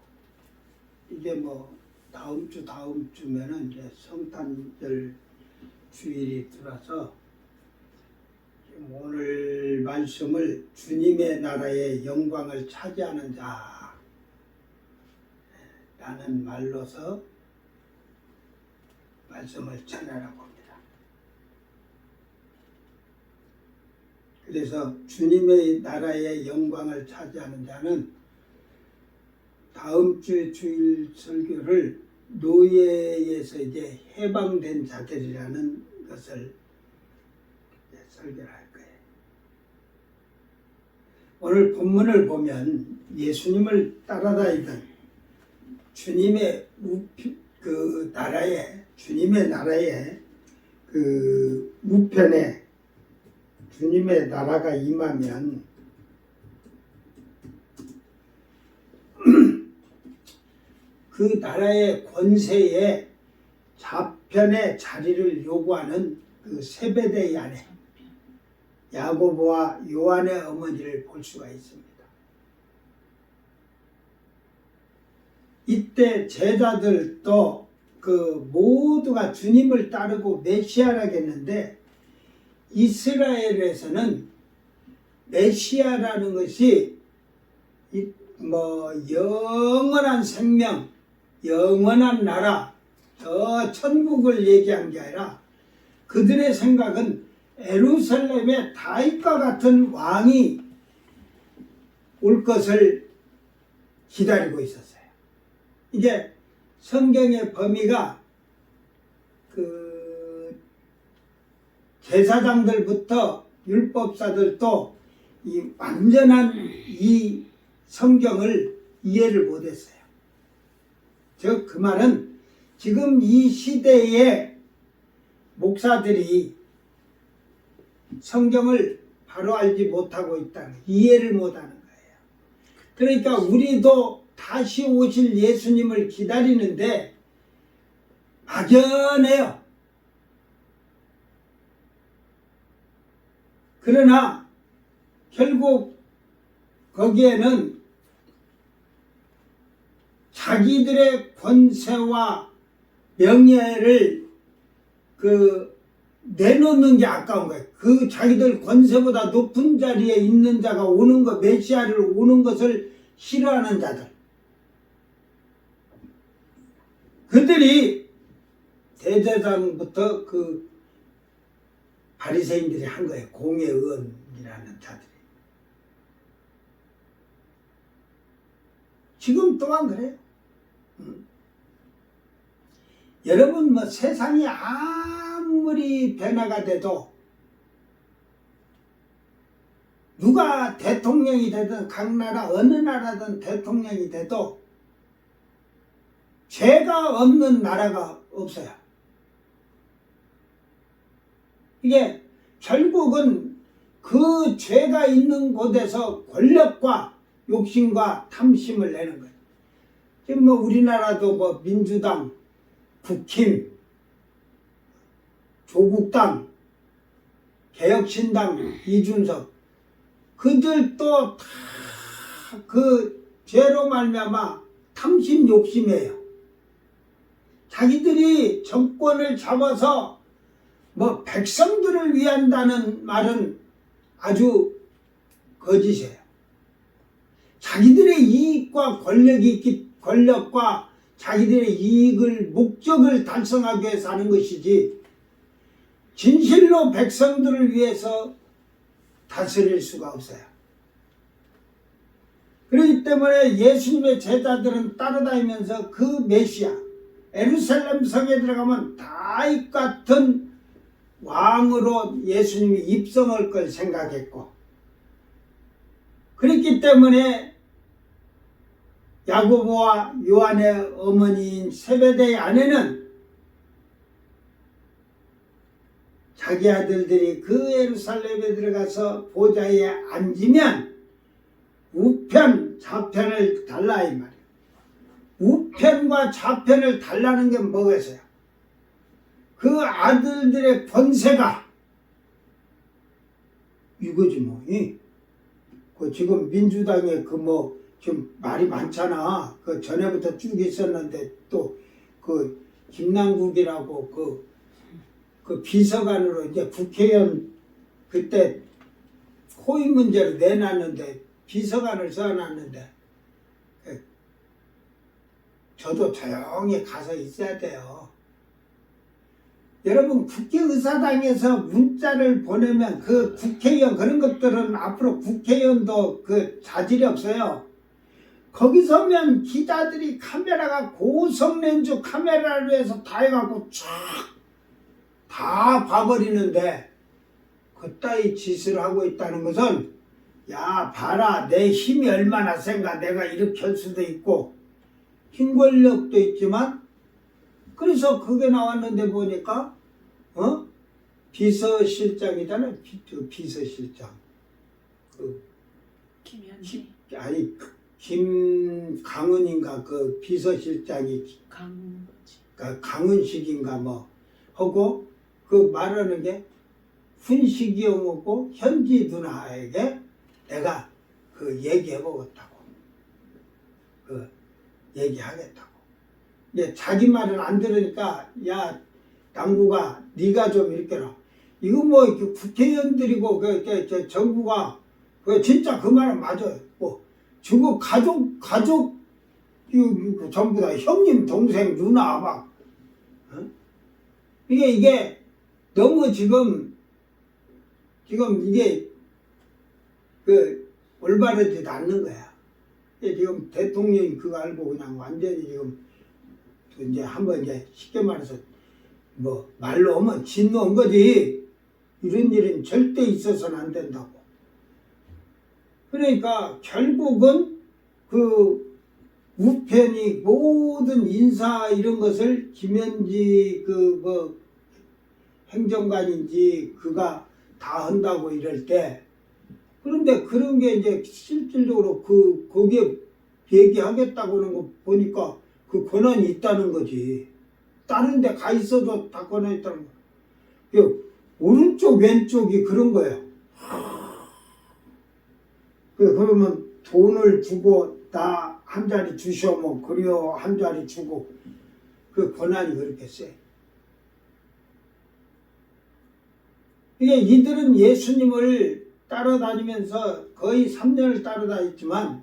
이제 뭐 다음 주면은 이제 성탄절 주일이 들어서 오늘 말씀을 주님의 나라의 영광을 차지하는 자라는 말로서 말씀을 전하라고 합니다. 그래서 주님의 나라의 영광을 차지하는 자는 다음 주 주일 설교를 노예에서 이제 해방된 자들이라는 것을 설교를 할 거예요. 오늘 본문을 보면 예수님을 따라다니던 주님의 주님의 나라의 그 우편에 주님의 나라가 임하면 그 나라의 권세에 좌편의 자리를 요구하는 그 세베대의 아내 야고보와 요한의 어머니를 볼 수가 있습니다. 이때 제자들도 그 모두가 주님을 따르고 메시아라겠는데 이스라엘에서는 메시아라는 것이 뭐 영원한 생명, 영원한 나라, 저 천국을 얘기한 게 아니라 그들의 생각은 예루살렘에 다윗과 같은 왕이 올 것을 기다리고 있었어요. 이게 성경의 범위가 그 제사장들부터 율법사들도 이 완전한 이 성경을 이해를 못했어요. 그 말은 지금 이 시대에 목사들이 성경을 바로 알지 못하고 있다는, 이해를 못하는 거예요. 그러니까 우리도 다시 오실 예수님을 기다리는데 막연해요. 그러나 결국 거기에는 자기들의 권세와 명예를 내놓는 게 아까운 거예요. 그 자기들 권세보다 높은 자리에 있는 자가 오는 것, 메시아를 오는 것을 싫어하는 자들. 그들이 대제사장부터 그 바리새인들이 한 거예요. 공회의원이라는 자들이. 지금 또한 그래요. 여러분 뭐 세상이 아무리 변화가 돼도 누가 대통령이 되든 각 나라 어느 나라든 대통령이 돼도 죄가 없는 나라가 없어요. 이게 결국은 그 죄가 있는 곳에서 권력과 욕심과 탐심을 내는 거예요. 지금 뭐 우리나라도 뭐 민주당, 국힘, 조국당, 개혁신당, 이준석, 그들도 다 그 죄로 말미암아 탐심 욕심이에요. 자기들이 정권을 잡아서 뭐 백성들을 위한다는 말은 아주 거짓이에요. 자기들의 이익과 권력과 자기들의 이익을, 목적을 달성하기 위해서 하는 것이지 진실로 백성들을 위해서 다스릴 수가 없어요. 그렇기 때문에 예수님의 제자들은 따라다니면서 그 메시아, 예루살렘 성에 들어가면 다윗 같은 왕으로 예수님이 입성할 걸 생각했고, 그렇기 때문에 야고보와 요한의 어머니인 세베대의 아내는 자기 아들들이 그 예루살렘에 들어가서 보좌에 앉으면 우편 좌편을 달라 이 말이에요. 우편과 좌편을 달라는 게 뭐겠어요? 그 아들들의 권세가 이거지 뭐. 그 지금 민주당에 지금 말이 많잖아. 그 전에부터 쭉 있었는데 또 그 김남국이라고 그 비서관으로 이제 국회의원 그때 코인 문제로 내놨는데 비서관을 써놨는데 저도 조용히 가서 있어야 돼요. 여러분 국회의사당에서 문자를 보내면 그 국회의원 그런 것들은 앞으로 국회의원도 그 자질이 없어요. 거기 서면 기자들이 카메라가 고성렌즈 카메라로 해서 다 해갖고 쫙 다 봐버리는데 그따위 짓을 하고 있다는 것은 야 봐라 내 힘이 얼마나 센가 내가 이렇게 할 수도 있고 힘 권력도 있지만 그래서 그게 나왔는데 보니까 비서실장이잖아요. 비서실장 김현지 아니 김강은인가 그 비서실장이 강은식인가 뭐 하고 그 말하는 게 훈식이 형하고 현지 누나에게 내가 그 얘기해보겠다고 그 얘기하겠다고. 이제 자기 말을 안 들으니까 야 당구가 네가 좀 이렇게라. 이거 뭐 국회의원들이고 그 정부가 그 진짜 그 말은 맞아요. 뭐 지금 가족 이거 전부 다 형님 동생 누나 막 이게 너무 지금 이게 그 올바르지도 않는 거야. 지금 대통령이 그거 알고 그냥 완전히 지금 이제 한번 이제 쉽게 말해서 뭐 말로 하면 진노한 거지. 이런 일은 절대 있어서는 안 된다고. 그러니까 결국은 그 우편이 모든 인사 이런 것을 김현지 행정관인지 그가 다 한다고 이럴 때, 그런데 그런 게 이제 실질적으로 거기에 얘기하겠다고 하는 거 보니까 그 권한이 있다는 거지. 다른 데 가 있어도 다 권한이 있다는 거. 오른쪽 왼쪽이 그런 거예요. 그러면 돈을 주고 나 한 자리 주셔 뭐 그래요 한 자리 주고 그 권한이 그렇게 세. 이게 이들은 예수님을 따라다니면서 거의 3년을 따라다녔지만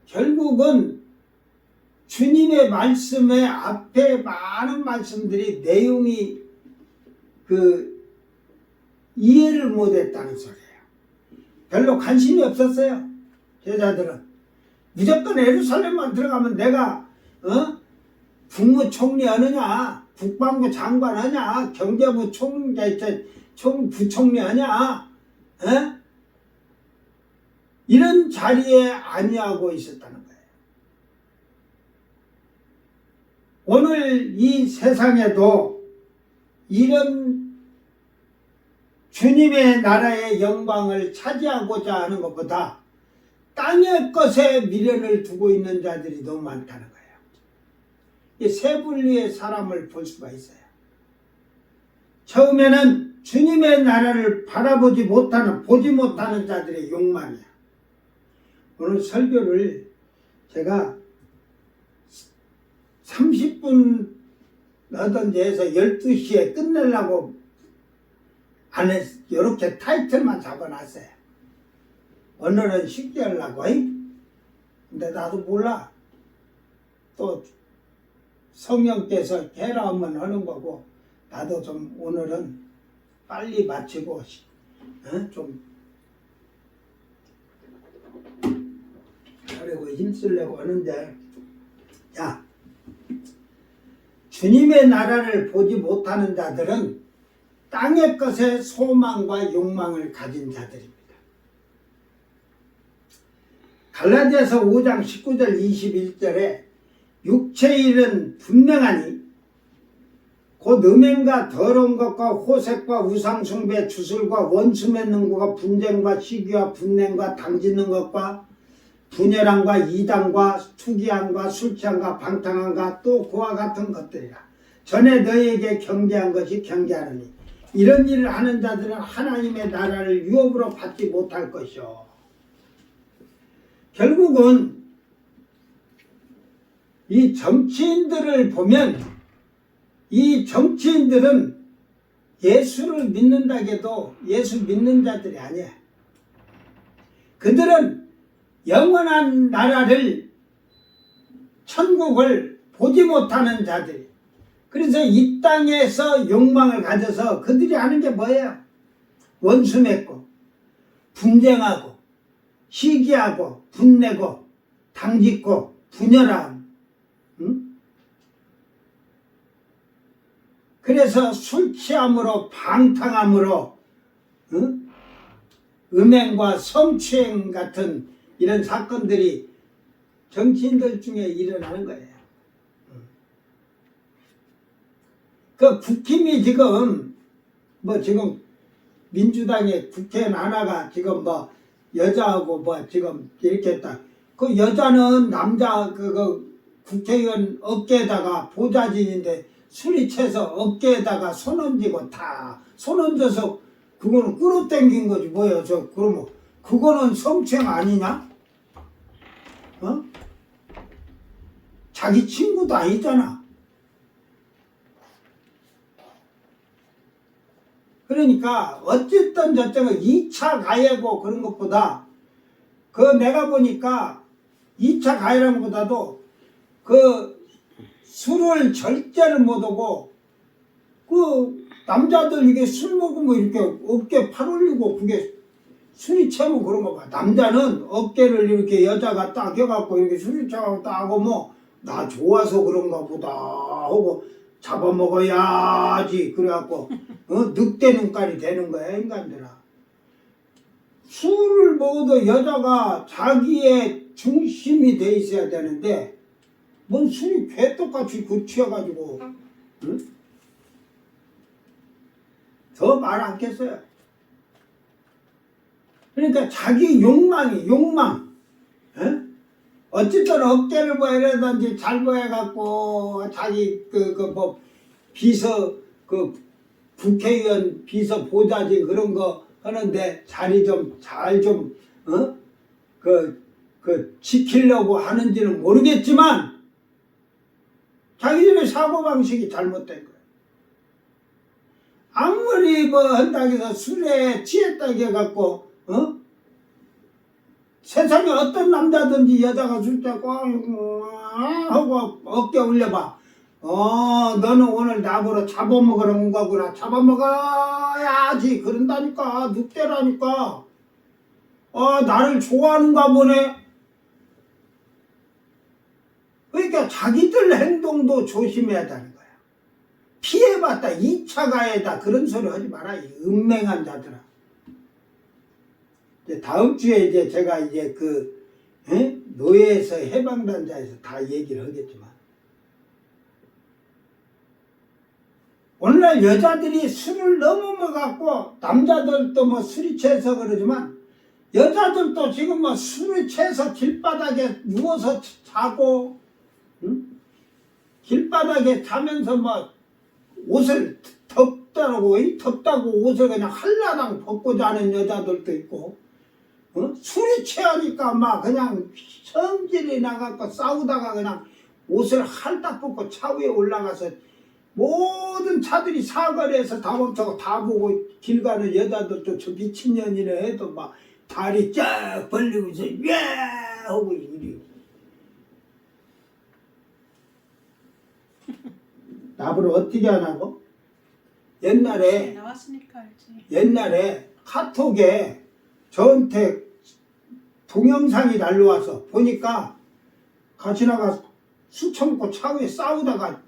결국은 주님의 말씀의 앞에 많은 말씀들이 내용이 이해를 못했다는 소리예요. 별로 관심이 없었어요. 제자들은 무조건 예루살렘만 들어가면 내가 국무총리 하느냐, 국방부 장관 하냐, 경제부 부총리 하냐, 이런 자리에 아니하고 있었다는 거예요. 오늘 이 세상에도 이런 주님의 나라의 영광을 차지하고자 하는 것보다 땅의 것에 미련을 두고 있는 자들이 너무 많다는 거예요. 이 세 분류의 사람을 볼 수가 있어요. 처음에는 주님의 나라를 바라보지 못하는, 보지 못하는 자들의 욕망이야. 오늘 설교를 제가 30분 하던 데에서 12시에 끝내려고 안 했, 이렇게 타이틀만 잡아놨어요. 오늘은 쉽게 하려고. 근데 나도 몰라. 또 성령께서 해라 하면 하는 거고, 나도 좀 오늘은 빨리 마치고 좀 하려고 힘쓰려고 하는데, 자, 주님의 나라를 보지 못하는 자들은 땅의 것에 소망과 욕망을 가진 자들입니다. 갈라디아서 5장 19절 21절에 육체의 일은 분명하니 곧 음행과 더러운 것과 호색과 우상숭배, 주술과 원수 맺는 것과 분쟁과 시기와 분냉과 당짓는 것과 분열함과 이단과 투기함과 술취함과 방탕함과 또 그와 같은 것들이라. 전에 너희에게 경계한 것이 경계하느니 이런 일을 하는 자들은 하나님의 나라를 유업으로 받지 못할 것이요. 결국은 이 정치인들을 보면 이 정치인들은 예수를 믿는다고 해도 예수 믿는 자들이 아니야. 그들은 영원한 나라를, 천국을 보지 못하는 자들. 그래서 이 땅에서 욕망을 가져서 그들이 하는 게 뭐예요? 원수 맺고 분쟁하고 시기하고 분내고 당짓고 분열함. 그래서 술 취함으로 방탕함으로 음행과 성추행 같은 이런 사건들이 정치인들 중에 일어나는 거예요. 그 국힘이 지금 지금 민주당의 국회의원 하나가 지금 여자하고 지금 이렇게 했다. 그 여자는 남자 국회의원 어깨에다가 보좌진인데 술이 채서 어깨에다가 손 얹고 다 손 얹어서 그거는 끌어당긴 거지 뭐야. 그러면 그거는 성추행 아니냐? 자기 친구도 아니잖아. 그러니까 어쨌든 저쪽은 2차 가해고 그런 것보다 내가 보니까 2차 가해라는 것보다도 술을 절제를 못하고 남자들 이게 술 먹으면 이렇게 어깨 팔 올리고 그게 술이 채면 그런 거 봐. 남자는 어깨를 이렇게 여자가 딱 해갖고 이렇게 술이 채고 딱 하고 나 좋아서 그런가 보다 하고 잡아먹어야지. 그래갖고 늑대 눈깔이 되는 거야 인간들아. 술을 먹어도 여자가 자기의 중심이 돼 있어야 되는데 뭔 술이 개떡같이 튀어가지고 응? 더 말 않겠어요. 그러니까 자기 욕망이 욕망. 에? 어쨌든 어깨를 뭐 이러든지 잘 보여갖고 자기 뭐 비서 국회의원 비서 보좌진 그런 거 하는데 자리 좀 잘 좀 지키려고 하는지는 모르겠지만 자기들의 사고방식이 잘못된 거예요. 아무리 뭐 한다고 해서 술에 취했다고 해갖고 세상에 어떤 남자든지 여자가 술 잡고 하고 어깨 올려봐. 너는 오늘 나보러 잡아먹으러 온 거구나. 잡아먹어야지. 그런다니까. 늑대라니까. 나를 좋아하는가 보네. 그러니까 자기들 행동도 조심해야 되는 거야. 피해봤다. 2차 가해다. 그런 소리 하지 마라. 이 은맹한 자들아. 이제 다음 주에 이제 제가 이제 노예에서 해방단자에서 다 얘기를 하겠지만 오늘날 여자들이 술을 너무 먹어갖고 남자들도 뭐 술이 취해서 그러지만 여자들도 지금 뭐 술을 취해서 길바닥에 누워서 자고 길바닥에 자면서 뭐 옷을 덥다고 옷을 그냥 한라당 벗고 자는 여자들도 있고 술이 취하니까 막 그냥 성질이 나갖고 싸우다가 그냥 옷을 할딱 벗고 차 위에 올라가서 모든 차들이 사거리에서 다 멈춰고 다 보고 길 가는 여자들도 저 미친년이네 해도 막 다리 쫙 벌리고서 예 하고 이리 나보러 어떻게 하냐고? 옛날에 나왔으니까 알지. 옛날에 카톡에 저한테 동영상이 날라와서 보니까 같이 나가 술 처먹고 차 위에 싸우다가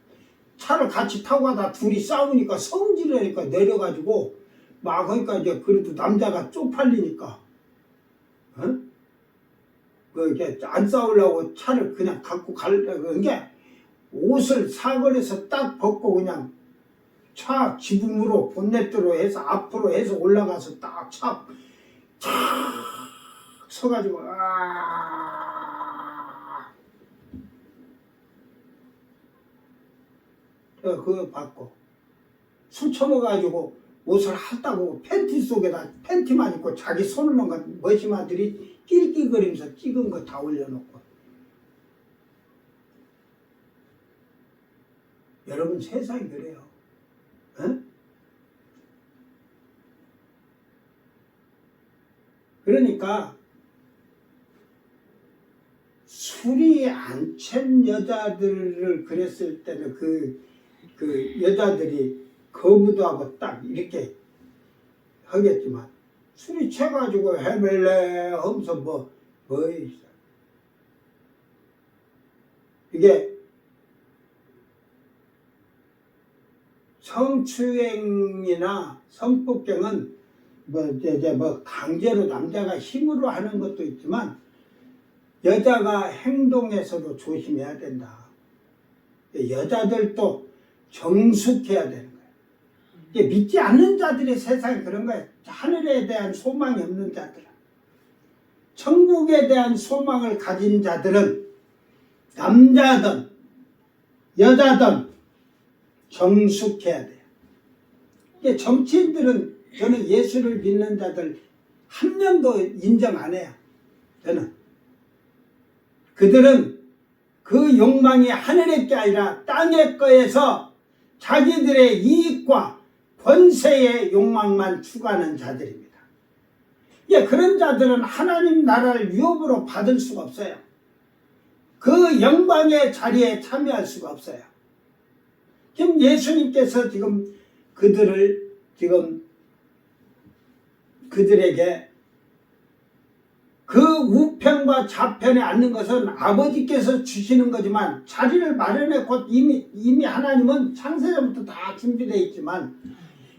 차를 같이 타고 가다 둘이 싸우니까 성질을 하니까 내려가지고 막 그러니까 이제 그래도 남자가 쪽팔리니까 이렇게 안 싸우려고 차를 그냥 갖고 가려고 게 옷을 사거리에서 딱 벗고 그냥 차 지붕으로 본네트로 해서 앞으로 해서 올라가서 딱 차 서가지고 그거 받고 술 처먹어가지고 옷을 핫다고 팬티 속에다 팬티만 입고 자기 손을 머시마들이 낄낄거리면서 찍은 거 다 올려놓고 여러분 세상이 그래요. 그러니까 술이 안 취한 여자들을 그랬을 때는 그 여자들이 거부도 하고 딱 이렇게 하겠지만 술이 취해가지고 헤멜레 하면서 뭐 있어. 이게 성추행이나 성폭행은 뭐 강제로 남자가 힘으로 하는 것도 있지만 여자가 행동에서도 조심해야 된다. 여자들도 정숙해야 되는 거예요. 이게 믿지 않는 자들의 세상이 그런 거예요. 하늘에 대한 소망이 없는 자들은. 천국에 대한 소망을 가진 자들은 남자든 여자든 정숙해야 돼요. 이게 정치인들은 저는 예수를 믿는 자들 한 명도 인정 안 해요. 저는. 그들은 그 욕망이 하늘의 게 아니라 땅의 거에서 자기들의 이익과 권세의 욕망만 추구하는 자들입니다. 예, 그런 자들은 하나님 나라를 유업으로 받을 수가 없어요. 그 영광의 자리에 참여할 수가 없어요. 지금 예수님께서 지금 그들에게 그 우편과 좌편에 앉는 것은 아버지께서 주시는 거지만 자리를 마련해 곧 이미 하나님은 창세전부터 다 준비되어 있지만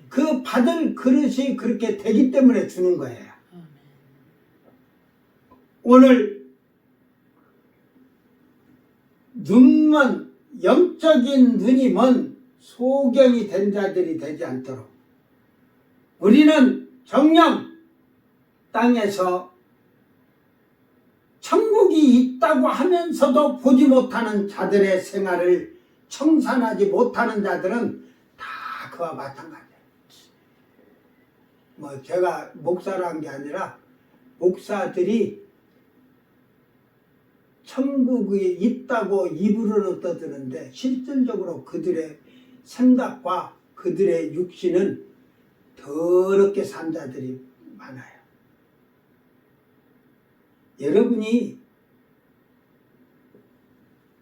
그 받을 그릇이 그렇게 되기 때문에 주는 거예요. 오늘 눈먼 영적인 눈이 먼 소경이 된 자들이 되지 않도록 우리는 정녕 땅에서 천국이 있다고 하면서도 보지 못하는 자들의 생활을 청산하지 못하는 자들은 다 그와 마찬가지예요. 뭐 제가 목사란 게 아니라 목사들이 천국이 있다고 입으로는 떠드는데 실질적으로 그들의 생각과 그들의 육신은 더럽게 산 자들이 많아요. 여러분이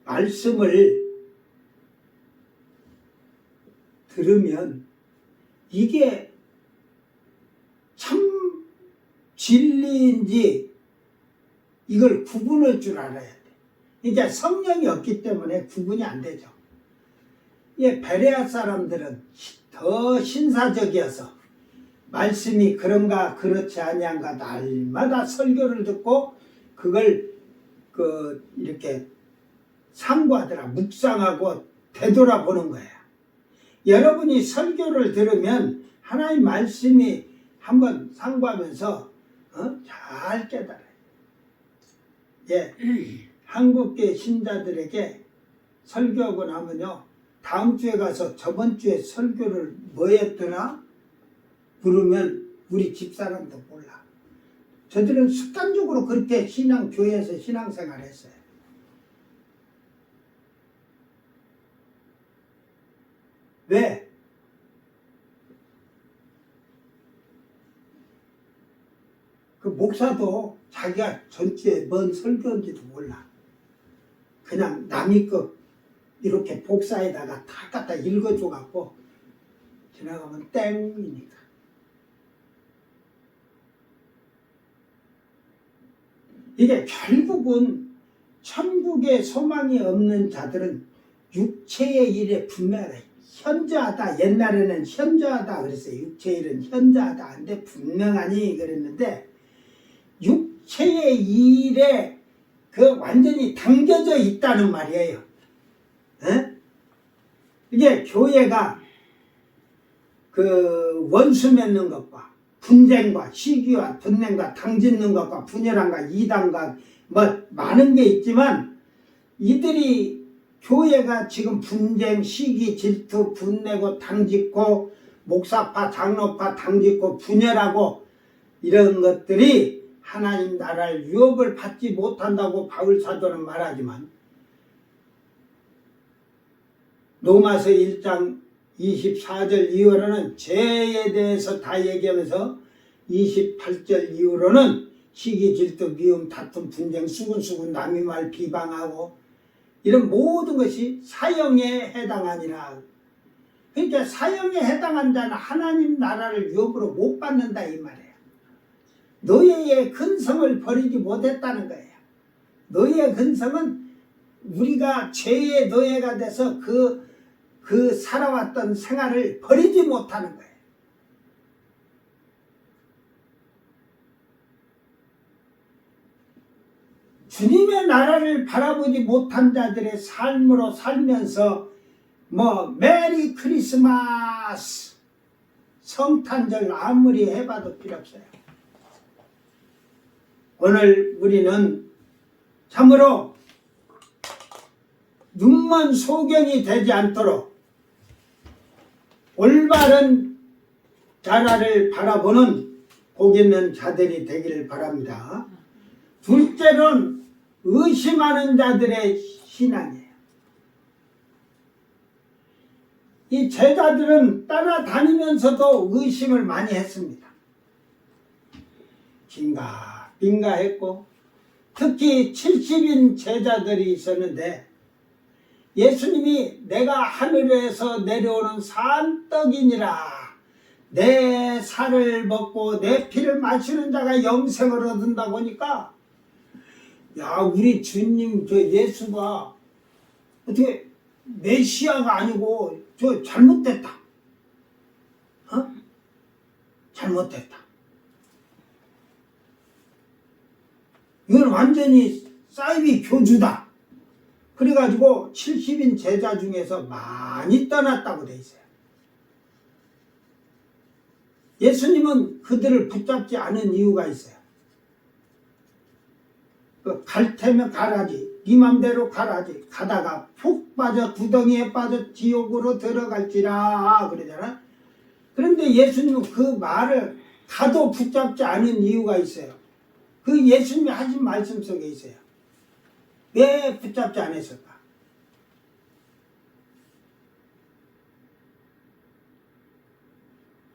말씀을 들으면 이게 참 진리인지 이걸 구분할 줄 알아야 돼. 이제 성령이 없기 때문에 구분이 안 되죠. 베레아 사람들은 더 신사적이어서 말씀이 그런가 그렇지 아니한가 날마다 설교를 듣고 그걸 이렇게 상고하더라. 묵상하고 되돌아보는 거야. 여러분이 설교를 들으면 하나님 말씀이 한번 상고하면서 잘 깨달아요. 한국계 신자들에게 설교하고 나면요, 다음 주에 가서 저번 주에 설교를 뭐 했더라? 부르면 우리 집사람도 몰라. 저들은 습관적으로 그렇게 교회에서 신앙생활을 했어요. 왜? 그 목사도 자기가 전체에 뭔 설교인지도 몰라. 그냥 남이 거 이렇게 복사에다가 다 갖다 읽어줘갖고 지나가면 땡이니까. 이게 결국은 천국에 소망이 없는 자들은 육체의 일에 분명하다. 현저하다. 옛날에는 현저하다 그랬어요. 육체의 일은 현저하다. 근데 분명하니 그랬는데 육체의 일에 완전히 당겨져 있다는 말이에요. 이게 교회가 원수 맺는 것과 분쟁과 시기와 분냉과 당짓는 것과 분열함과 이단과 뭐 많은 게 있지만 이들이 교회가 지금 분쟁, 시기, 질투, 분내고 당짓고 목사파, 장로파 당짓고 분열하고 이런 것들이 하나님 나라를 유업을 받지 못한다고 바울 사도는 말하지만 로마서 1장 24절 이후로는 죄에 대해서 다 얘기하면서 28절 이후로는 시기, 질투, 미움, 다툼, 분쟁, 수군수군, 남의 말 비방하고 이런 모든 것이 사형에 해당하니라. 그러니까 사형에 해당한 자는 하나님 나라를 유업으로 못 받는다 이 말이에요. 노예의 근성을 버리지 못했다는 거예요. 노예의 근성은 우리가 죄의 노예가 돼서 그 살아왔던 생활을 버리지 못하는 거예요. 주님의 나라를 바라보지 못한 자들의 삶으로 살면서 메리 크리스마스 성탄절 아무리 해봐도 필요 없어요. 오늘 우리는 참으로 눈먼 소경이 되지 않도록 올바른 나라를 바라보는 복 있는 자들이 되기를 바랍니다. 둘째로는 의심하는 자들의 신앙이에요. 이 제자들은 따라다니면서도 의심을 많이 했습니다. 긴가 했고 특히 70인 제자들이 있었는데 예수님이 내가 하늘에서 내려오는 산떡이니라 내 살을 먹고 내 피를 마시는 자가 영생을 얻는다고 하니까 야 우리 주님 저 예수가 어떻게 메시아가 아니고 저 잘못됐다. 잘못됐다. 이건 완전히 사이비 교주다. 그래가지고 70인 제자 중에서 많이 떠났다고 돼 있어요. 예수님은 그들을 붙잡지 않은 이유가 있어요. 갈 테면 가라지, 네 맘대로 가라지. 가다가 푹 빠져 구덩이에 빠져 지옥으로 들어갈지라 그러잖아. 그런데 예수님은 그 말을 가도 붙잡지 않은 이유가 있어요. 그 예수님이 하신 말씀 속에 있어요. 왜 붙잡지 않았을까?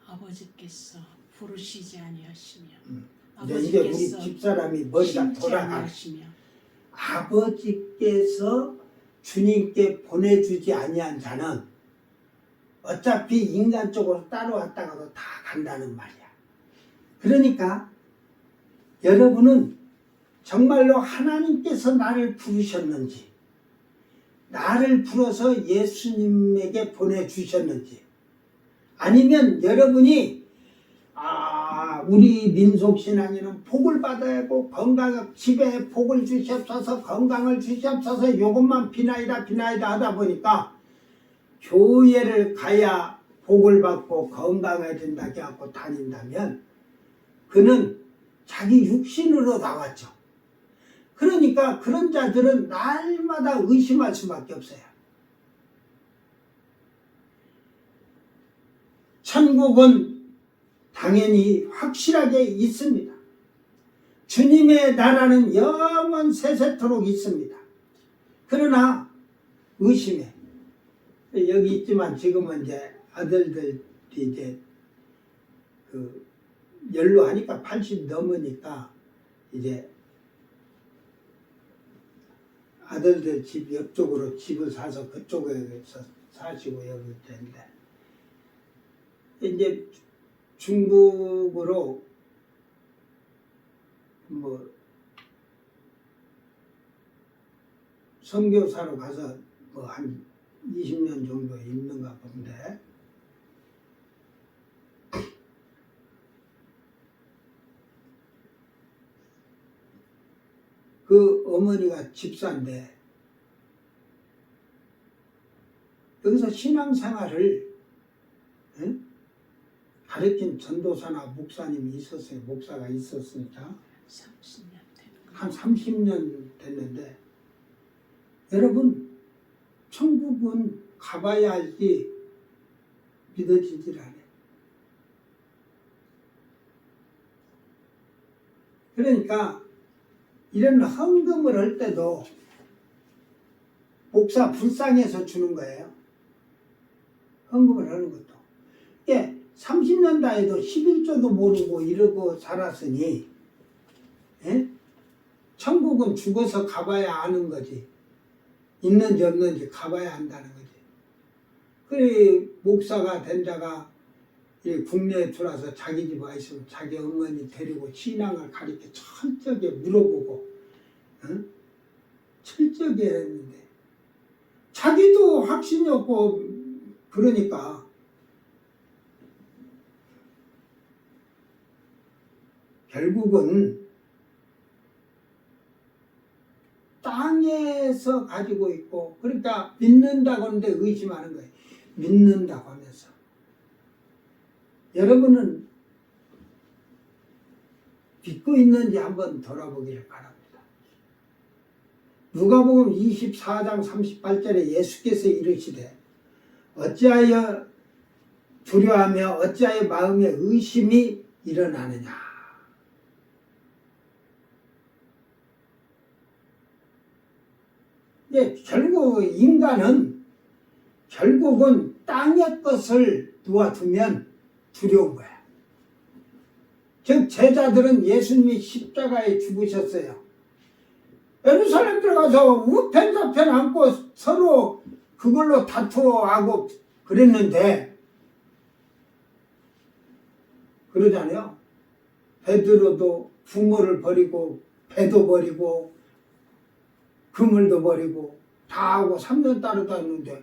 아버지께서 부르시지 아니하시며 이제 우리 집사람이 머리가 심지 돌아가. 아니하시며 아버지께서 주님께 보내주지 아니한 자는 어차피 인간적으로 따라왔다가도 다 간다는 말이야. 그러니까 여러분은 정말로 하나님께서 나를 부르셨는지, 나를 불어서 예수님에게 보내주셨는지, 아니면 여러분이 우리 민속신앙에는 복을 받아야 하고 집에 복을 주시옵소서, 건강을 주시옵소서, 이것만 비나이다 하다 보니까 교회를 가야 복을 받고 건강해진다 해갖고 다닌다면 그는 자기 육신으로 나왔죠. 그러니까 그런 자들은 날마다 의심할 수밖에 없어요. 천국은 당연히 확실하게 있습니다. 주님의 나라는 영원 세세토록 있습니다. 그러나 의심해. 여기 있지만 지금은 이제 아들들이 이제 연로하니까 80 넘으니까 이제 아들들 집 옆쪽으로 집을 사서 그쪽에서 사시고 여기 있는데 이제 중국으로 선교사로 가서 한 20년 정도 있는가 본데 그 어머니가 집사인데 여기서 신앙생활을 가르친 전도사나 목사님이 있었어요. 목사가 있었으니까 30년 되는 한 30년 됐는데 여러분 천국은 가봐야 알지 믿어지질 않아요. 그러니까 이런 헌금을 할 때도 목사 불쌍해서 주는 거예요. 헌금을 하는 것도. 예, 30년 다해도 11조도 모르고 이러고 살았으니 천국은 죽어서 가봐야 아는 거지. 있는지 없는지 가봐야 한다는 거지. 그래 목사가 된 자가 국내에 들어와서 자기 집 와 있으면 자기 어머니 데리고 신앙을 가르쳐 철저하게 물어보고 철저하게 했는데 자기도 확신이 없고 그러니까 결국은 땅에서 가지고 있고 그러니까 믿는다고 하는데 의심하는 거예요. 믿는다고 하면서 여러분은 믿고 있는지 한번 돌아보기를 바랍니다. 누가복음 24장 38절에 예수께서 이르시되 어찌하여 두려워하며 어찌하여 마음에 의심이 일어나느냐. 결국 인간은 결국은 땅의 것을 놓아두면 두려운 거야. 즉 제자들은 예수님이 십자가에 죽으셨어요. 예루살렘 들어가서 우편좌편 안고 서로 그걸로 다투어하고 그랬는데 그러잖아요. 베드로도 부모를 버리고 배도 버리고 그물도 버리고 다 하고 3년 따라다녔는데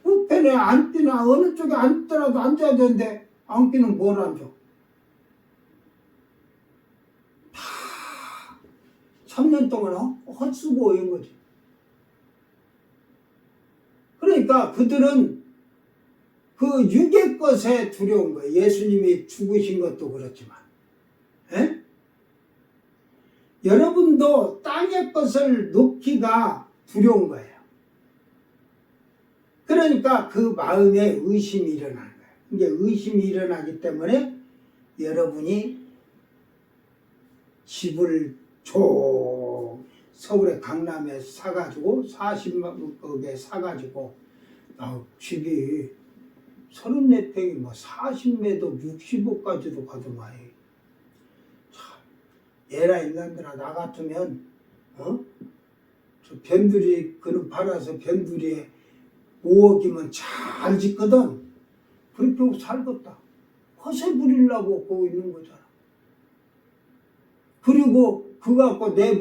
우편에 앉기나 어느 쪽에 앉더라도 앉아야 되는데 앉기는 뭘 앉아? 다 3년 동안 헛수고인 거지. 그러니까 그들은 그 육의 것에 두려운 거예요. 예수님이 죽으신 것도 그렇지만. 에? 여러분도 땅의 것을 놓기가 두려운 거예요. 그러니까 그 마음에 의심이 일어나는 거예요. 이제 의심이 일어나기 때문에 여러분이 집을 서울의 강남에 사가지고 40억에 사가지고 집이 34평이 뭐 40매도 60억까지도 가더만. 참, 얘라 인간들아, 나 같으면 저 변두리 그는 팔아서 변두리에 5억이면 잘 짓거든. 그렇게 하고 살겠다. 허세 부리려고 거기 있는 거잖아. 그리고 그거 갖고 내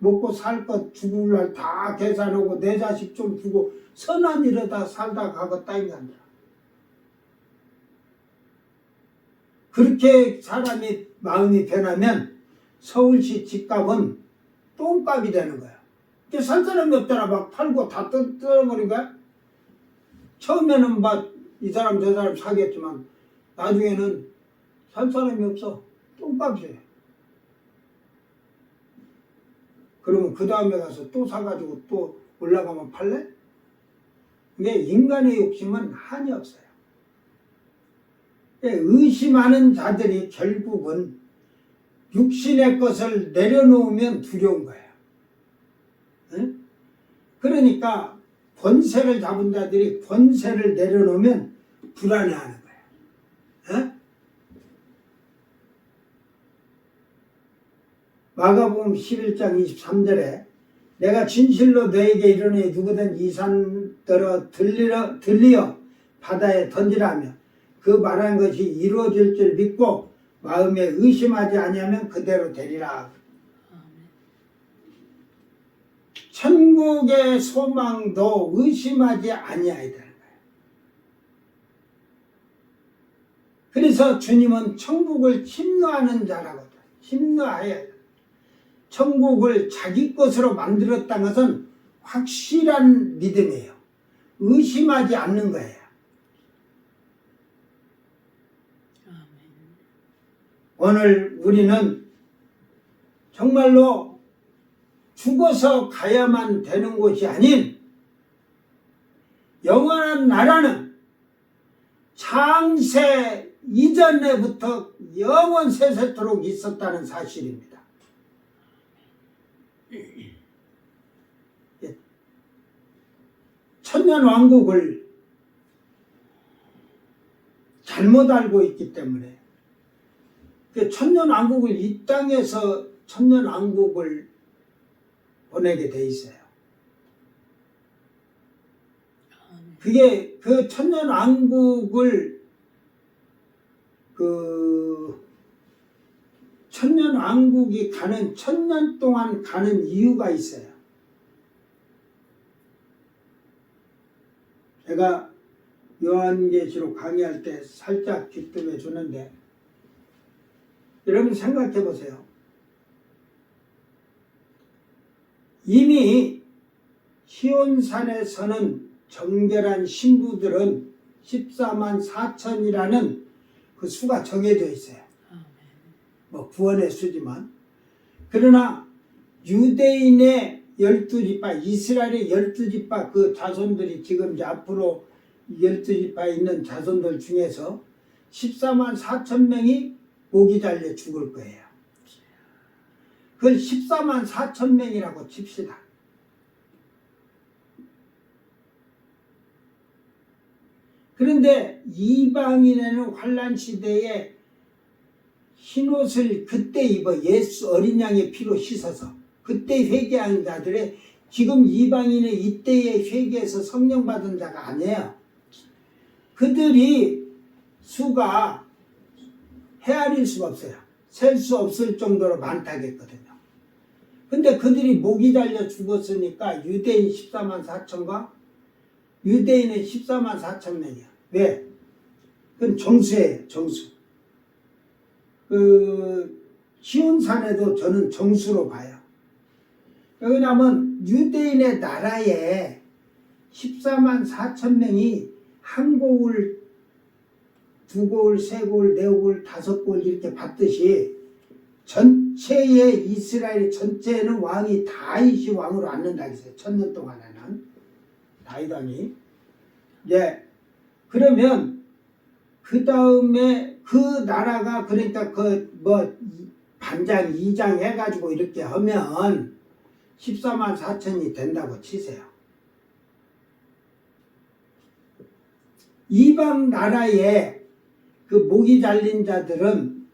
먹고 살 것 죽을 날 다 계산하고 내 자식 좀 주고 선한 일에다 살다 가겠다 인간들아. 그렇게 사람이 마음이 변하면 서울시 집값은 똥값이 되는 거야. 살 사람이 없잖아. 막 팔고 다 뜯어버린 거야. 처음에는 막 이 사람 저 사람 사겠지만 나중에는 살 사람이 없어. 똥값이에요. 그러면 그 다음에 가서 또 사가지고 또 올라가면 팔래? 근데 인간의 욕심은 한이 없어요. 의심하는 자들이 결국은 육신의 것을 내려놓으면 두려운 거예요. 응? 그러니까 권세를 잡은 자들이 권세를 내려놓으면 불안해하는 거예요. 응? 마가복음 11장 23절에 내가 진실로 너에게 이르노니 누구든 이 산더러 들리어 바다에 던지라며 그 말한 것이 이루어질 줄 믿고 마음에 의심하지 아니하면 그대로 되리라. 천국의 소망도 의심하지 아니해야 되는 거예요. 그래서 주님은 천국을 침노하는 자라거든. 침노하여야 돼. 천국을 자기 것으로 만들었다는 것은 확실한 믿음이에요. 의심하지 않는 거예요. 오늘 우리는 정말로 죽어서 가야만 되는 곳이 아닌 영원한 나라는 창세 이전에부터 영원 세세토록 있었다는 사실입니다. 천년왕국을 잘못 알고 있기 때문에 천년왕국을 이 땅에서 천년왕국을 보내게 돼 있어요. 그게 그 천년왕국을 천년왕국이 가는 천년 동안 가는 이유가 있어요. 제가 요한계시록 강의할 때 살짝 귀뜸해 주는데 여러분 생각해 보세요. 이미 시온산에서는 정결한 신부들은 14만 4천이라는 그 수가 정해져 있어요. 뭐 구원의 수지만. 그러나 유대인의 12지파, 이스라엘의 12지파 그 자손들이 지금 이제 앞으로 12지파에 있는 자손들 중에서 14만 4천 명이 목이 달려 죽을 거예요. 그걸 14만 4천 명이라고 칩시다. 그런데 이방인에는 환란 시대에 흰옷을 그때 입어 예수 어린 양의 피로 씻어서 그때 회개한 자들의 지금 이방인의 이때의 회개에서 성령 받은 자가 아니에요. 그들이 수가 헤아릴 수가 없어요. 셀 수 없을 정도로 많다겠거든요. 근데 그들이 목이 달려 죽었으니까 유대인 14만 4천과 유대인은 14만 4천 명이야. 왜? 그건 정수예요. 정수. 시온산에도 저는 정수로 봐요. 왜냐하면 유대인의 나라에 14만 4천 명이 한 고을, 두 고을, 세 고을, 네 고을, 다섯 고을 이렇게 받듯이 전체의 이스라엘 전체에는 왕이 다윗이 왕으로 앉는다 했어요. 1000년 동안에는 다윗 왕이. 예. 그러면 그 다음에 그 나라가 그러니까 그 뭐 반장 2장 해가지고 이렇게 하면 14만 4천이 된다고 치세요. 이방 나라에 그 목이 잘린 자들은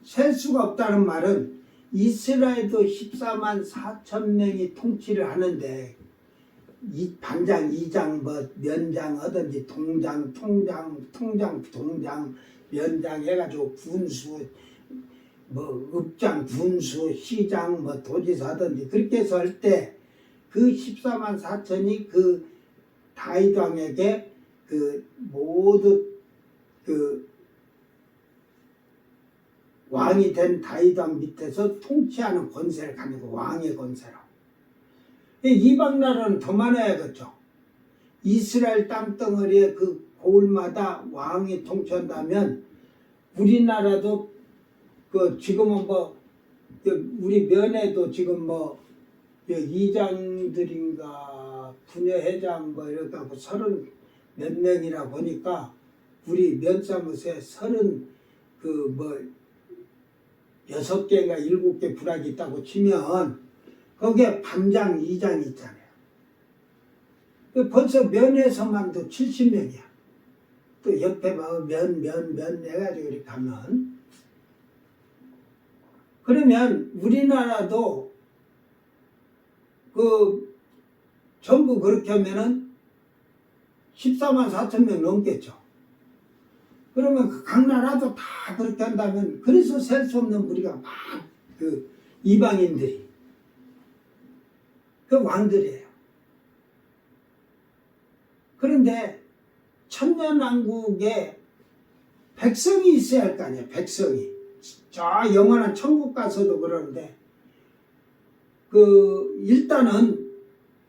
셀 수가 없다는 말은 이스라엘도 14만 4천 명이 통치를 하는데 이 반장, 2장, 뭐 면장 하든지 통장, 면장 해가지고 군수, 뭐 읍장, 군수, 시장, 뭐 도지사 하든지 그렇게 해서 할 때 그 14만 4천이 그 다윗 왕에게 그 모두 그 왕이 된 다윗 왕 밑에서 통치하는 권세를 가지고 왕의 권세로. 이방 나라는 더 많아야겠죠. 이스라엘 땅덩어리에 그 고을마다 왕이 통치한다면 우리나라도 그 지금은 뭐 우리 면에도 지금 뭐 이장들인가 부녀회장 뭐 이렇게 하고 30 몇 명이라 보니까 우리 면사무소에 30 그 뭐 6개인가 7개 부락이 있다고 치면 거기에 반장 2장이 있잖아요. 벌써 면에서만도 70명이야. 또 옆에 막 면 해가지고 이렇게 가면. 그러면 우리나라도 그 전부 그렇게 하면은 14만 4천 명 넘겠죠. 그러면 각 나라도 다 그렇게 한다면 그래서 셀 수 없는 무리가 막 그 이방인들이 그 왕들이에요. 그런데 천년왕국에 백성이 있어야 할 거 아니에요. 백성이. 저 영원한 천국 가서도 그러는데 그 일단은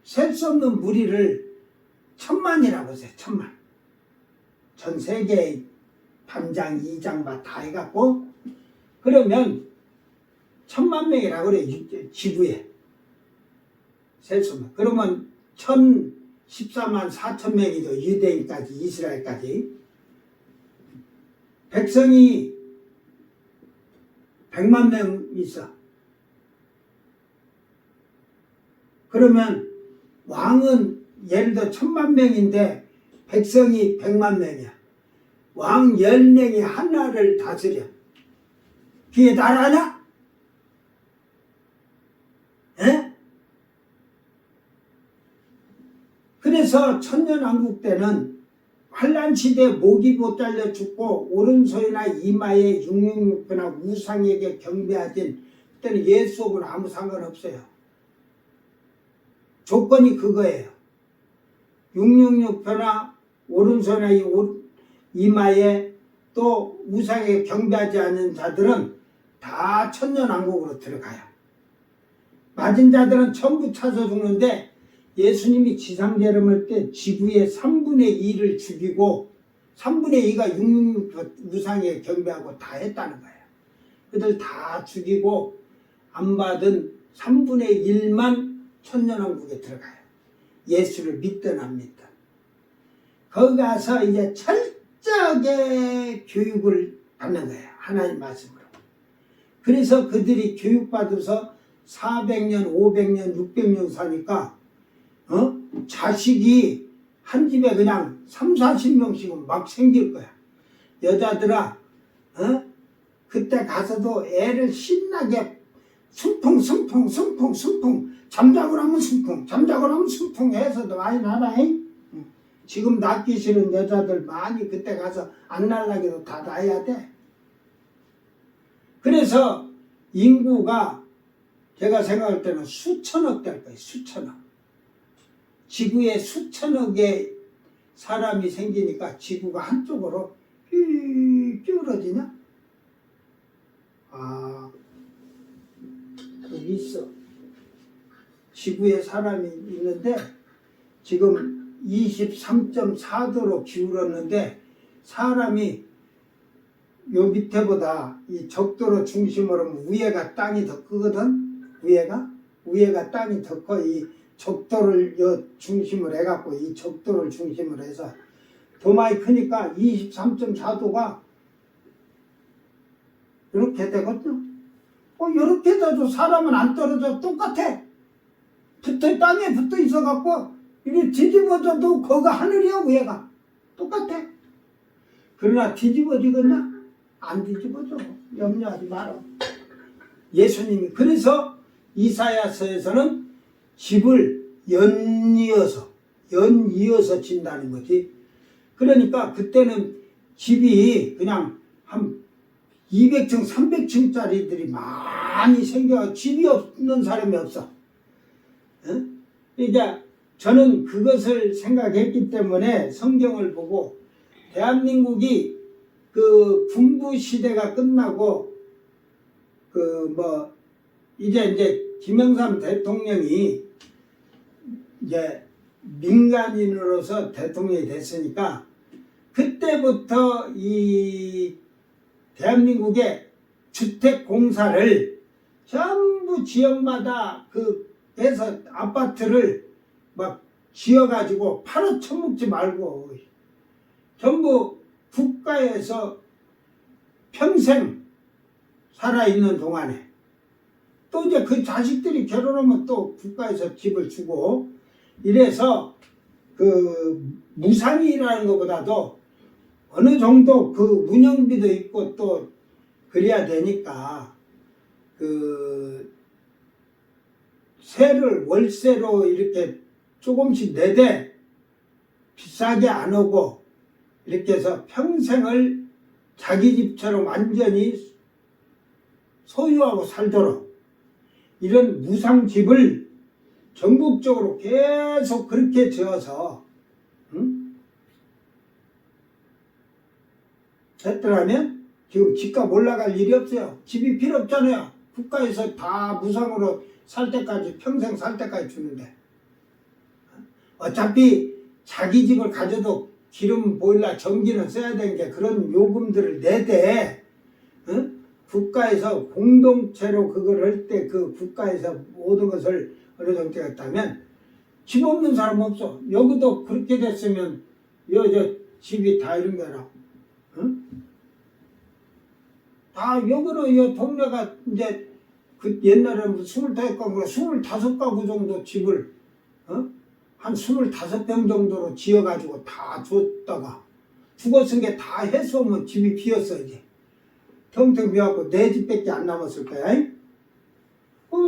셀 수 없는 무리를 1000만이라고 하세요. 1000만. 전 세계의 반장, 2장 다 해갖고 그러면 1000만 명이라고 그래요. 지구에. 셀 수 없는. 그러면 14만 4천 명이죠. 유대인까지 이스라엘까지. 백성이 100만 명 있어. 그러면 왕은 예를 들어 1000만 명인데 백성이 100만 명이야. 왕 10명이 하나를 다스려. 그게 나라냐? 에? 그래서 천년왕국 때는 환란시대 목이 못 잘려 죽고 오른손이나 이마에 666표나 우상에게 경배하진 그때는 예수하고는 아무 상관없어요. 조건이 그거예요. 666표나 오른손이나 이마에 또 우상에 경배하지 않는 자들은 다 천년왕국으로 들어가요. 맞은 자들은 전부 차서 죽는데 예수님이 지상재림할 때 지구의 3분의 2를 죽이고 3분의 2가 666 우상에 경배하고 다 했다는 거예요. 그들 다 죽이고 안 받은 3분의 1만 천년왕국에 들어가요. 예수를 믿든 안 믿든. 거기 가서 이제 철저하게 교육을 받는 거예요. 하나님 말씀으로. 그래서 그들이 교육받아서 400년, 500년, 600년 사니까 자식이 한 집에 그냥 3, 40명씩은 막 생길 거야. 여자들아, 그때 가서도 애를 신나게 순풍, 잠자고 나면 순풍 해서도 많이 나라잉. 지금 낳기 싫은 여자들 많이 그때 가서 안 날라게도 다 낳아야 돼. 그래서 인구가 제가 생각할 때는 수천억 될 거예요. 수천억. 지구에 수천억의 사람이 생기니까 지구가 한쪽으로 기울어지냐? 여기 있어. 지구에 사람이 있는데 지금 23.4도로 기울었는데 사람이 요 밑에보다 이 적도로 중심으로 하면 위에가 땅이 더 크거든. 위에가 땅이 더 커. 이 적도를 요 중심으로 해갖고 이 적도를 중심으로 해서 더 많이 크니까 23.4도가 이렇게 되거든요. 이렇게 돼도 사람은 안 떨어져. 똑같아. 땅에 붙어 있어갖고 이렇게 뒤집어져도 거기가 하늘이야. 위에가 똑같아. 그러나 뒤집어지겠나? 안 뒤집어져. 염려하지 마라. 예수님이 그래서 이사야서에서는 집을 연이어서 진다는 거지. 그러니까 그때는 집이 그냥 한 200층, 300층짜리들이 많이 생겨. 집이 없는 사람이 없어. 응? 그러니까 저는 그것을 생각했기 때문에 성경을 보고 대한민국이 그 군부 시대가 끝나고 이제 김영삼 대통령이 이제 민간인으로서 대통령이 됐으니까 그때부터 이 대한민국의 주택 공사를 전부 지역마다 해서 아파트를 막 지어가지고 팔아쳐먹지 말고 전부 국가에서 평생 살아있는 동안에 또 이제 그 자식들이 결혼하면 또 국가에서 집을 주고 이래서 그 무상이라는 것보다도 어느 정도 그 운영비도 있고 또 그래야 되니까 그 월세로 이렇게 조금씩 내되 비싸게 안 오고 이렇게 해서 평생을 자기 집처럼 완전히 소유하고 살도록 이런 무상집을 전국적으로 계속 그렇게 지어서 했더라면 지금 집값 올라갈 일이 없어요. 집이 필요 없잖아요. 국가에서 다 무상으로 살 때까지 평생 살 때까지 주는데 어차피 자기 집을 가져도 기름 보일러 전기는 써야 되는 게 그런 요금들을 내되 국가에서 공동체로 그걸 할 때 그 국가에서 모든 것을 어느 정도 했다면 집 없는 사람 없어. 여기도 그렇게 됐으면 저 집이 다 이런 거라. 다 여기로 이 동네가 이제 그 옛날에는 25가구, 25가구 정도 집을 한 25평 정도로 지어가지고 다 줬다가 죽었은 게 다 해소하면 집이 비었어 이제. 텅텅 비어갖고 내 집밖에 안 남았을 거야.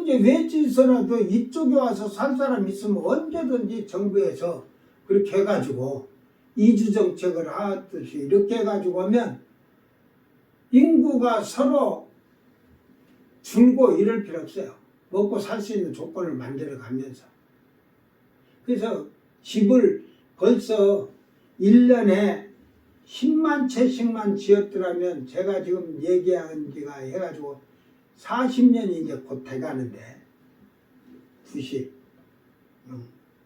이제 외지에서라도 이쪽에 와서 살 사람 있으면 언제든지 정부에서 그렇게 해가지고 이주정책을 하듯이 이렇게 해가지고 하면 인구가 서로 줄고 이럴 필요 없어요. 먹고 살 수 있는 조건을 만들어 가면서. 그래서 집을 벌써 1년에 10만 채씩만 지었더라면 제가 지금 얘기한 지가 해가지고 40년이 이제 곧 돼가는데 90,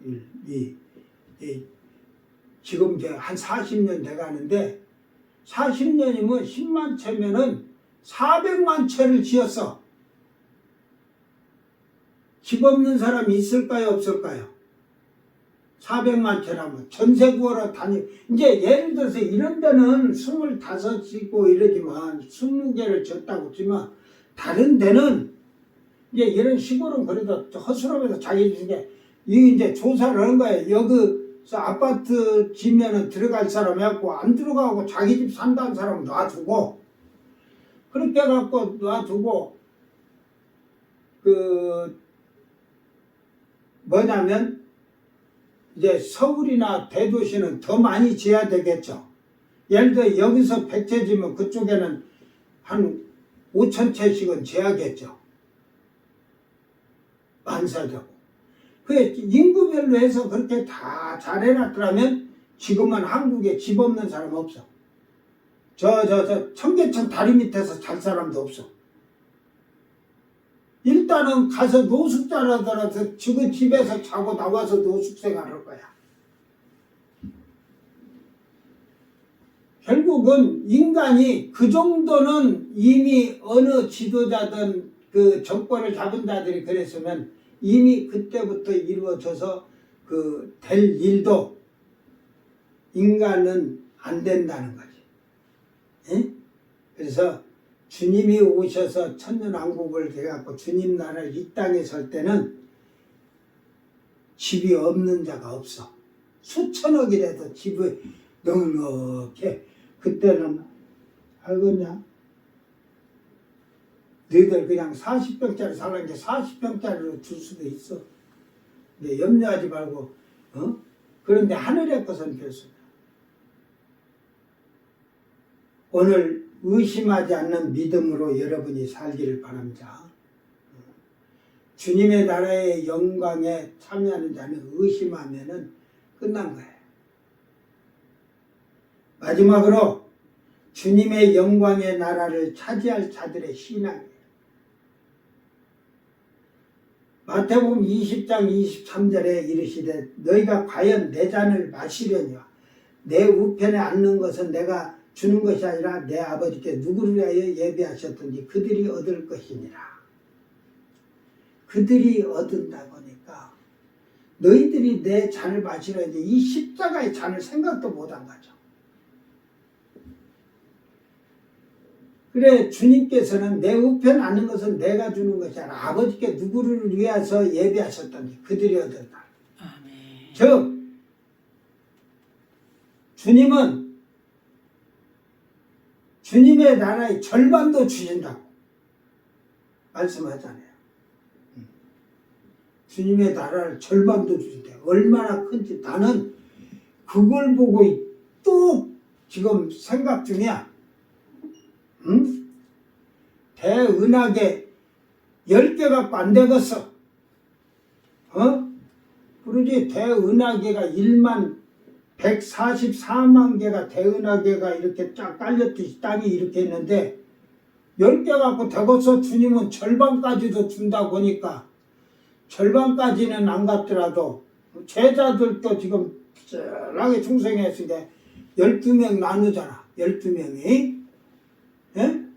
1, 2 지금 이제 한 40년 돼가는데 40년이면 10만 채면은 400만 채를 지었어. 집 없는 사람이 있을까요 없을까요? 400만 채라면 전세 구하러 이제 예를 들어서 이런 데는 25이고 이러지만 20개를 졌다고 했지만 다른 데는 이제 이런 시골은 그래도 허술하면서 자기 중에 이게 이제 조사를 하는 거예요. 여기서 아파트 지면은 들어갈 사람이 없고 안 들어가고 자기 집 산다는 사람은 놔두고 그렇게 해갖고 놔두고 뭐냐면 이제 서울이나 대도시는 더 많이 지어야 되겠죠. 예를 들어 여기서 100채 지면 그쪽에는 한 5,000채씩은 지어야겠죠. 완사되고. 인구별로 해서 그렇게 다 잘해놨더라면 지금은 한국에 집 없는 사람 없어. 청계천 다리 밑에서 잘 사람도 없어. 일단은 가서 노숙자라더라도 지금 집에서 자고 나와서 노숙 생활할 거야. 결국은 인간이 그 정도는 이미 어느 지도자든 그 정권을 잡은 자들이 그랬으면 이미 그때부터 이루어져서 그 될 일도 인간은 안 된다는 거지. 예? 그래서 주님이 오셔서 천년왕국을 해갖고 주님 나라를 이 땅에 설 때는 집이 없는 자가 없어. 수천억이라도 집이 넉넉해. 그때는 알겠냐? 너희들 그냥 40평짜리 살라는 게 40평짜리로 줄 수도 있어. 근데 염려하지 말고, 그런데 하늘의 것은 별수다. 오늘 의심하지 않는 믿음으로 여러분이 살기를 바랍니다. 주님의 나라의 영광에 참여하는 자는 의심하면은 끝난 거예요. 마지막으로 주님의 영광의 나라를 차지할 자들의 신앙이에요. 마태복음 20장 23절에 이르시되 너희가 과연 내 잔을 마시려냐 내 우편에 앉는 것은 내가 주는 것이 아니라 내 아버지께 누구를 위하여 예비하셨든지 그들이 얻을 것이니라. 그들이 얻은다고 하니까 너희들이 내 잔을 마시려는지 이 십자가의 잔을 생각도 못한 거죠. 그래 주님께서는 내 우편 앉는 것은 내가 주는 것이 아니라 아버지께 누구를 위해서 예비하셨던지 그들이 얻었다. 아멘. 즉 주님은 주님의 나라의 절반도 주신다고 말씀하잖아요. 주님의 나라를 절반도 주신대. 얼마나 큰지 나는 그걸 보고 또 지금 생각 중이야. 대은하계 10개 갖고 안 되겠어. 그러지 대은하계가 1만 144만 개가 대은하계가 이렇게 쫙 깔렸듯이 땅이 이렇게 있는데 10개 갖고 되겠어. 주님은 절반까지도 준다고 보니까 절반까지는 안 갔더라도 제자들도 지금 цел하게 충성했으니까 12명 나누잖아. 12명이 예?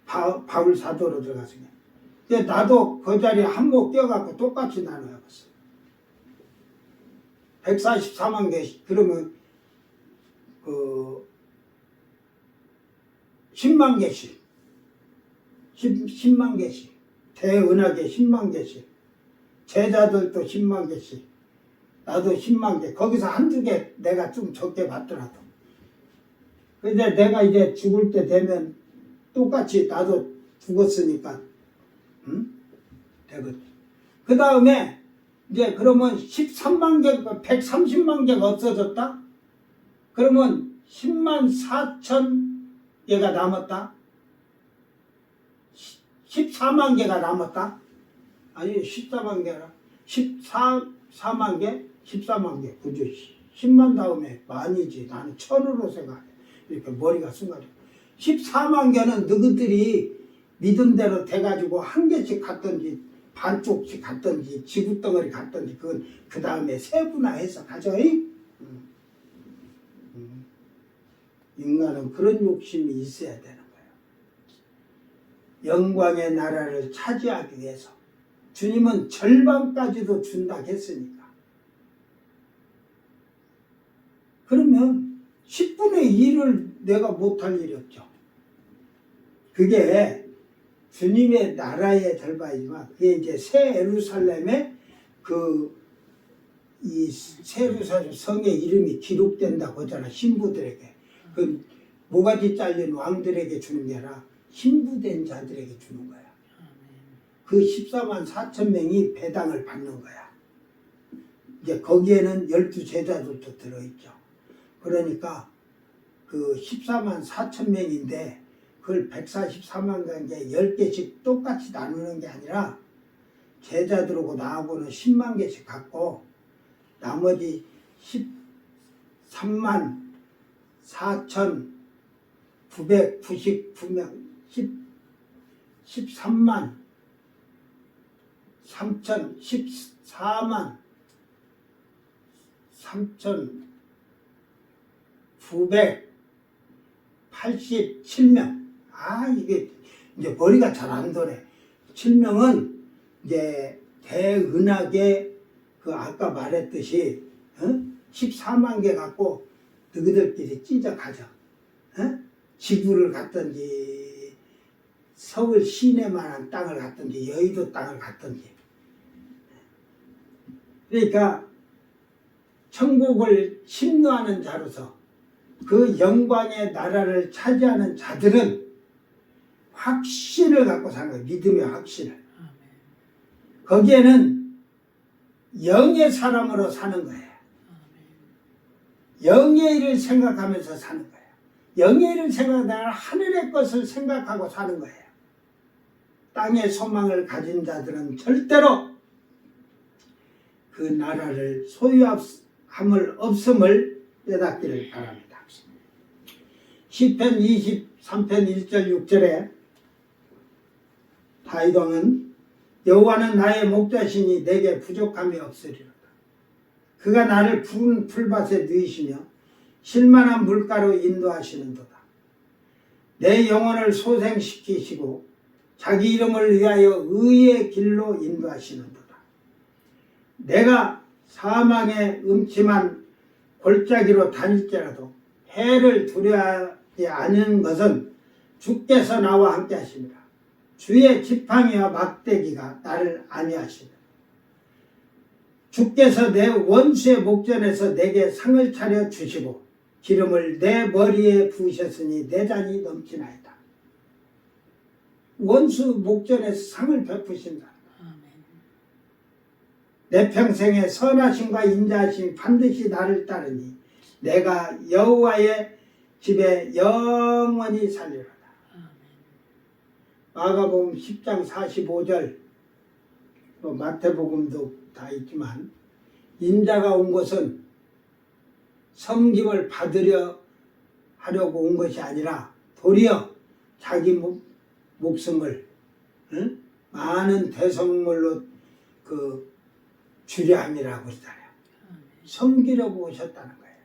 바울 사도로 들어갔으니까. 근데 나도 그 자리에 한몫 껴갖고 똑같이 나눠야겠어. 144만 개씩. 그러면 그 10만 개씩. 10만 개씩. 대은하계 10만 개씩. 제자들도 10만 개씩. 나도 10만 개. 거기서 한두 개 내가 좀 적게 받더라도. 근데 내가 이제 죽을 때 되면 똑같이 나도 죽었으니까, 되거든. 그 다음에 이제 그러면 13만 개, 130만 개가 없어졌다? 그러면 10만 4천 개가 남았다? 14만 개가 남았다? 아니, 14만 개라. 14만 개? 14만 개. 그죠? 10만 다음에 만이지. 나는 천으로 생각해. 이렇게 머리가 순간이야. 14만 개는 너희들이 믿음대로 돼가지고 한 개씩 갔든지 반쪽씩 갔든지 지구덩어리 갔든지 그건 그 다음에 세분화해서 가져. 인간은 그런 욕심이 있어야 되는 거예요. 영광의 나라를 차지하기 위해서 주님은 절반까지도 준다 했으니까. 그러면 10분의 1을 내가 못할 일이 없죠. 그게 주님의 나라의 절반이지만 그게 이제 새 예루살렘의 이 새 예루살렘 성의 이름이 기록된다고 하잖아. 신부들에게. 그 모가지 잘린 왕들에게 주는 게 아니라 신부된 자들에게 주는 거야. 그 14만 4천 명이 배당을 받는 거야. 이제 거기에는 12제자들도 들어있죠. 그러니까 그 14만 4천 명인데 그걸 144만 관계 10개씩 똑같이 나누는 게 아니라 제자들하고 나하고는 10만 개씩 갖고 나머지 13만 4,999명 13만 3천 14만 3,900 87명. 이게 이제 머리가 잘 안 도네. 7명은 이제 대은하계 그 아까 말했듯이 14만 개 갖고 너희들끼리 찢어 가져. 지구를 갖든지 서울 시내만한 땅을 갖든지 여의도 땅을 갖든지. 그러니까 천국을 심노하는 자로서 그 영광의 나라를 차지하는 자들은 확신을 갖고 사는 거예요. 믿음의 확신을. 거기에는 영의 사람으로 사는 거예요. 영의 일을 생각하면서 사는 거예요. 영의 일을 생각하다가 하늘의 것을 생각하고 사는 거예요. 땅의 소망을 가진 자들은 절대로 그 나라를 소유함을 없음을 깨닫기를 바랍니다. 시편 23편 1절 6절에 다윗 왕은 여호와는 나의 목자시니 내게 부족함이 없으리로다. 그가 나를 푸른 풀밭에 누이시며 실만한 물가로 인도하시는도다. 내 영혼을 소생시키시고 자기 이름을 위하여 의의 길로 인도하시는도다. 내가 사망의 음침한 골짜기로 다닐지라도 해를 두려워하지 않은 것은 주께서 나와 함께 하십니다. 주의 지팡이와 막대기가 나를 안위하시다. 주께서 내 원수의 목전에서 내게 상을 차려 주시고 기름을 내 머리에 부으셨으니 내 잔이 넘치나이다. 원수 목전에서 상을 베푸신다. 내 평생에 선하심과 인자하심이 반드시 나를 따르니 내가 여호와의 집에 영원히 살리로다. 마가복음 10장 45절 마태복음도 다 있지만 인자가 온 것은 섬김을 받으려 하려고 온 것이 아니라 도리어 자기 목숨을 많은 대성물로 주려 함이라고 그러잖아요. 섬기려고 오셨다는 거예요.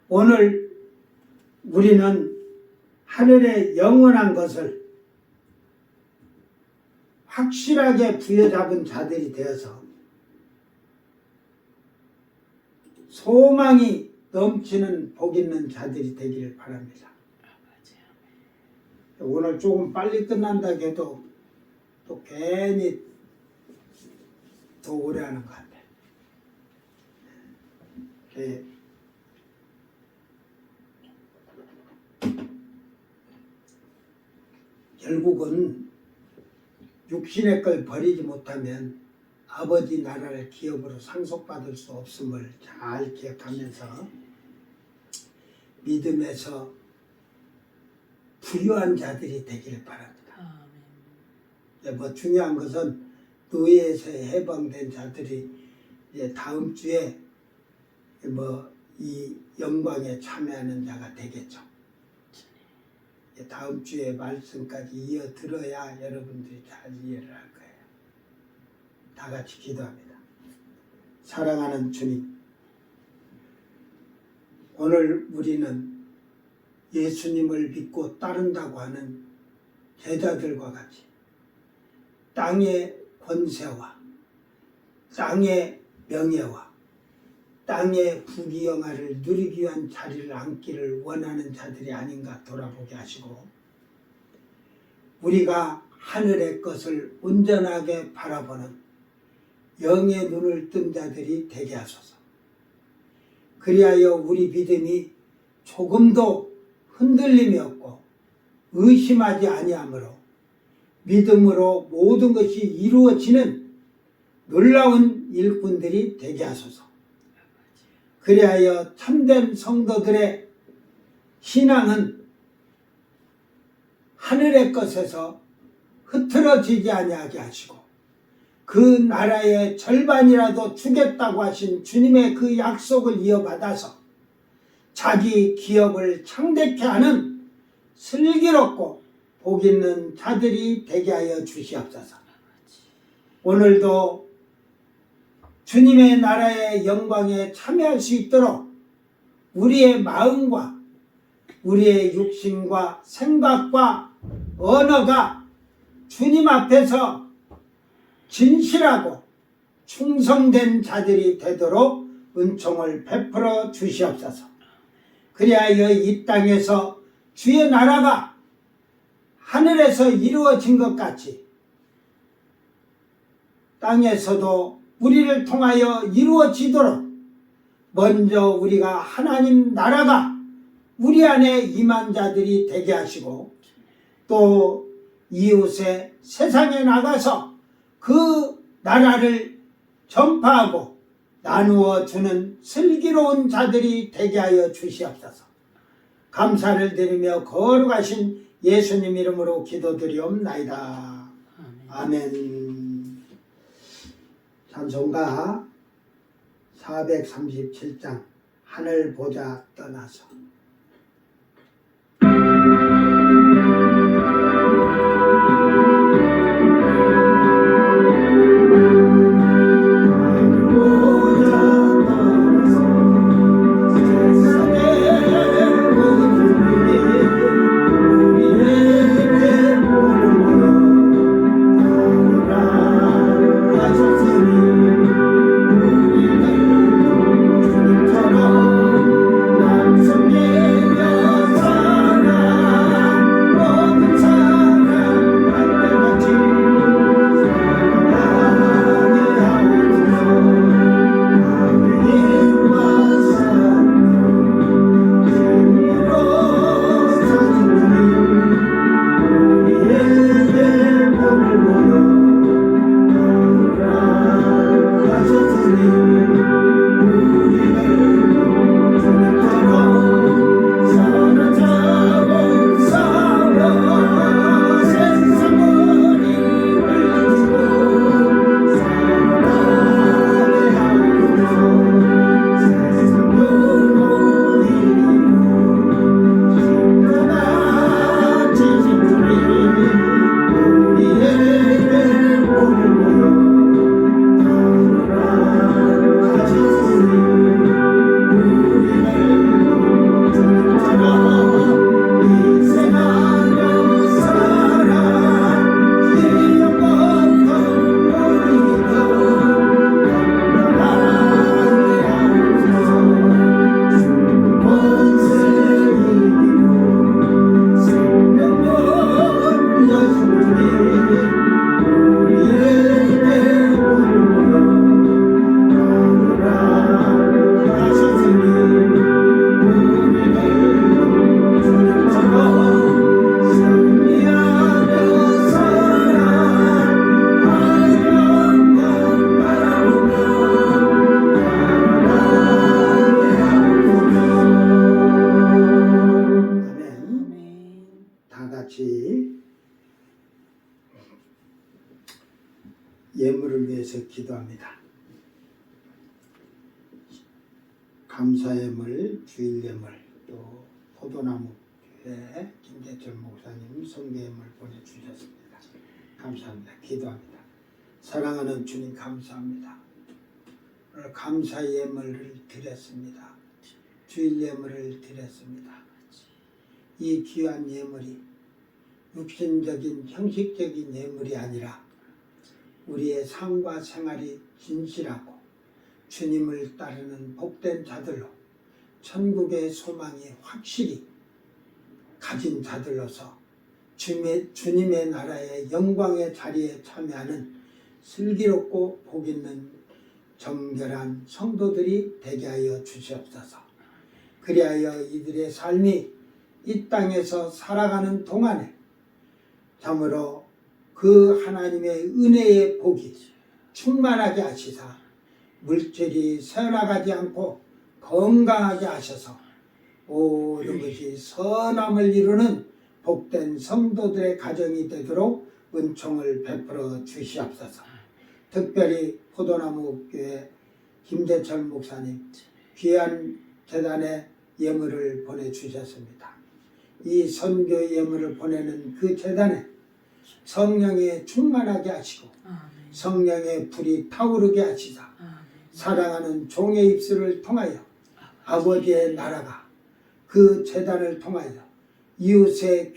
오늘 우리는 하늘의 영원한 것을 확실하게 부여잡은 자들이 되어서 소망이 넘치는 복 있는 자들이 되기를 바랍니다. 오늘 조금 빨리 끝난다 해도 또 괜히 더 오래 하는 것 같아요. 결국은 육신의 걸 버리지 못하면 아버지 나라를 기업으로 상속받을 수 없음을 잘 기억하면서 믿음에서 부유한 자들이 되기를 바랍니다. 뭐 중요한 것은 노예에서 해방된 자들이 이제 다음 주에 뭐 이 영광에 참여하는 자가 되겠죠. 다음 주에 말씀까지 이어 들어야 여러분들이 잘 이해를 할 거예요. 다 같이 기도합니다. 사랑하는 주님, 오늘 우리는 예수님을 믿고 따른다고 하는 제자들과 같이 땅의 권세와 땅의 명예와 땅의 부귀영화를 누리기 위한 자리를 앉기를 원하는 자들이 아닌가 돌아보게 하시고 우리가 하늘의 것을 온전하게 바라보는 영의 눈을 뜬 자들이 되게 하소서. 그리하여 우리 믿음이 조금도 흔들림이 없고 의심하지 아니하므로 믿음으로 모든 것이 이루어지는 놀라운 일꾼들이 되게 하소서. 그리하여 참된 성도들의 신앙은 하늘의 것에서 흐트러지지 아니하게 하시고 그 나라의 절반이라도 주겠다고 하신 주님의 그 약속을 이어받아서 자기 기업을 창대케 하는 슬기롭고 복 있는 자들이 되게 하여 주시옵소서. 오늘도 주님의 나라의 영광에 참여할 수 있도록 우리의 마음과 우리의 육신과 생각과 언어가 주님 앞에서 진실하고 충성된 자들이 되도록 은총을 베풀어 주시옵소서. 그리하여 이 땅에서 주의 나라가 하늘에서 이루어진 것 같이 땅에서도 우리를 통하여 이루어지도록 먼저 우리가 하나님 나라가 우리 안에 임한 자들이 되게 하시고 또 이웃의 세상에 나가서 그 나라를 전파하고 나누어 주는 슬기로운 자들이 되게 하여 주시옵소서. 감사를 드리며 거룩하신 예수님 이름으로 기도드리옵나이다. 아멘. 찬송가 437장 하늘 보자 떠나서 예물을 위해서 기도합니다. 감사예물, 주일예물, 또 포도나무 교회 김대철 목사님 성교예물 보내주셨습니다. 감사합니다. 기도합니다. 사랑하는 주님 감사합니다. 오늘 감사예물을 드렸습니다. 주일예물을 드렸습니다. 이 귀한 예물이 육신적인 형식적인 예물이 아니라 우리의 삶과 생활이 진실하고 주님을 따르는 복된 자들로 천국의 소망이 확실히 가진 자들로서 주님의 나라의 영광의 자리에 참여하는 슬기롭고 복있는 정결한 성도들이 되게 하여 주시옵소서. 그리하여 이들의 삶이 이 땅에서 살아가는 동안에 참으로 그 하나님의 은혜의 복이 충만하게 하시사 물질이 새어나가지 않고 건강하게 하셔서 모든 것이 선함을 이루는 복된 성도들의 가정이 되도록 은총을 베풀어 주시옵소서. 특별히 포도나무 교회 김대철 목사님 귀한 재단에 예물을 보내주셨습니다. 이 선교 예물을 보내는 그 재단에 성령에 충만하게 하시고 성령의 불이 타오르게 하시사 사랑하는 종의 입술을 통하여 아버지의 나라가 그 재단을 통하여 이웃의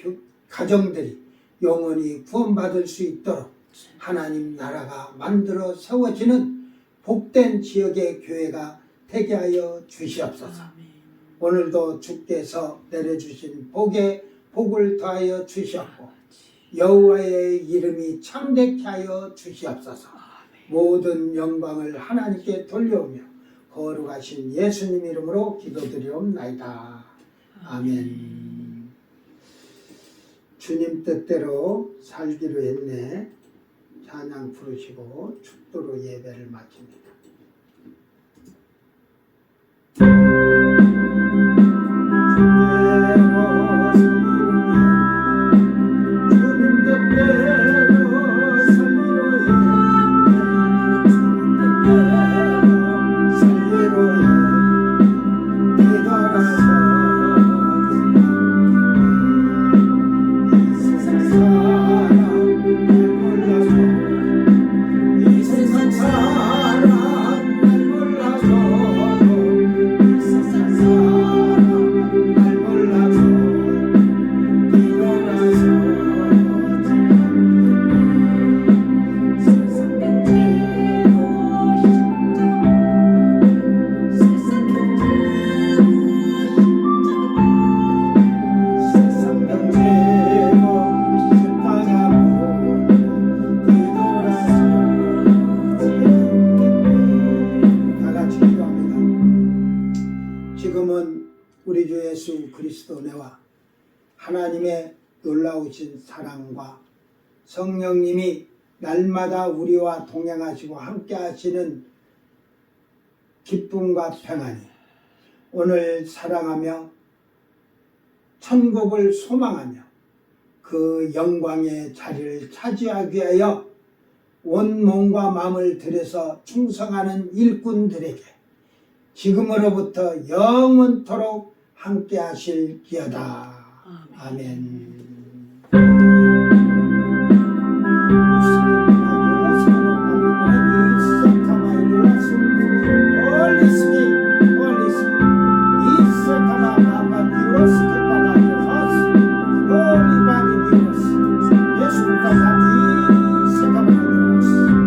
가정들이 영원히 구원받을 수 있도록 하나님 나라가 만들어 세워지는 복된 지역의 교회가 되게 하여 주시옵소서. 아멘. 오늘도 주께서 내려주신 복에 복을 더하여 주시옵고 여호와의 이름이 참되게 하여 주시옵소서. 모든 영광을 하나님께 돌려오며 거룩하신 예수님 이름으로 기도드리옵나이다. 아멘. 주님 뜻대로 살기로 했네. 찬양 부르시고 축도로 예배를 마칩니다. 지금은 우리 주 예수 그리스도 은혜와 하나님의 놀라우신 사랑과 성령님이 날마다 우리와 동행하시고 함께 하시는 기쁨과 평안이 오늘 사랑하며 천국을 소망하며 그 영광의 자리를 차지하기 위하여 온 몸과 마음을 들여서 충성하는 일꾼들에게 지금으로부터 영원토록 함께 하실 기어다. 아멘. 예수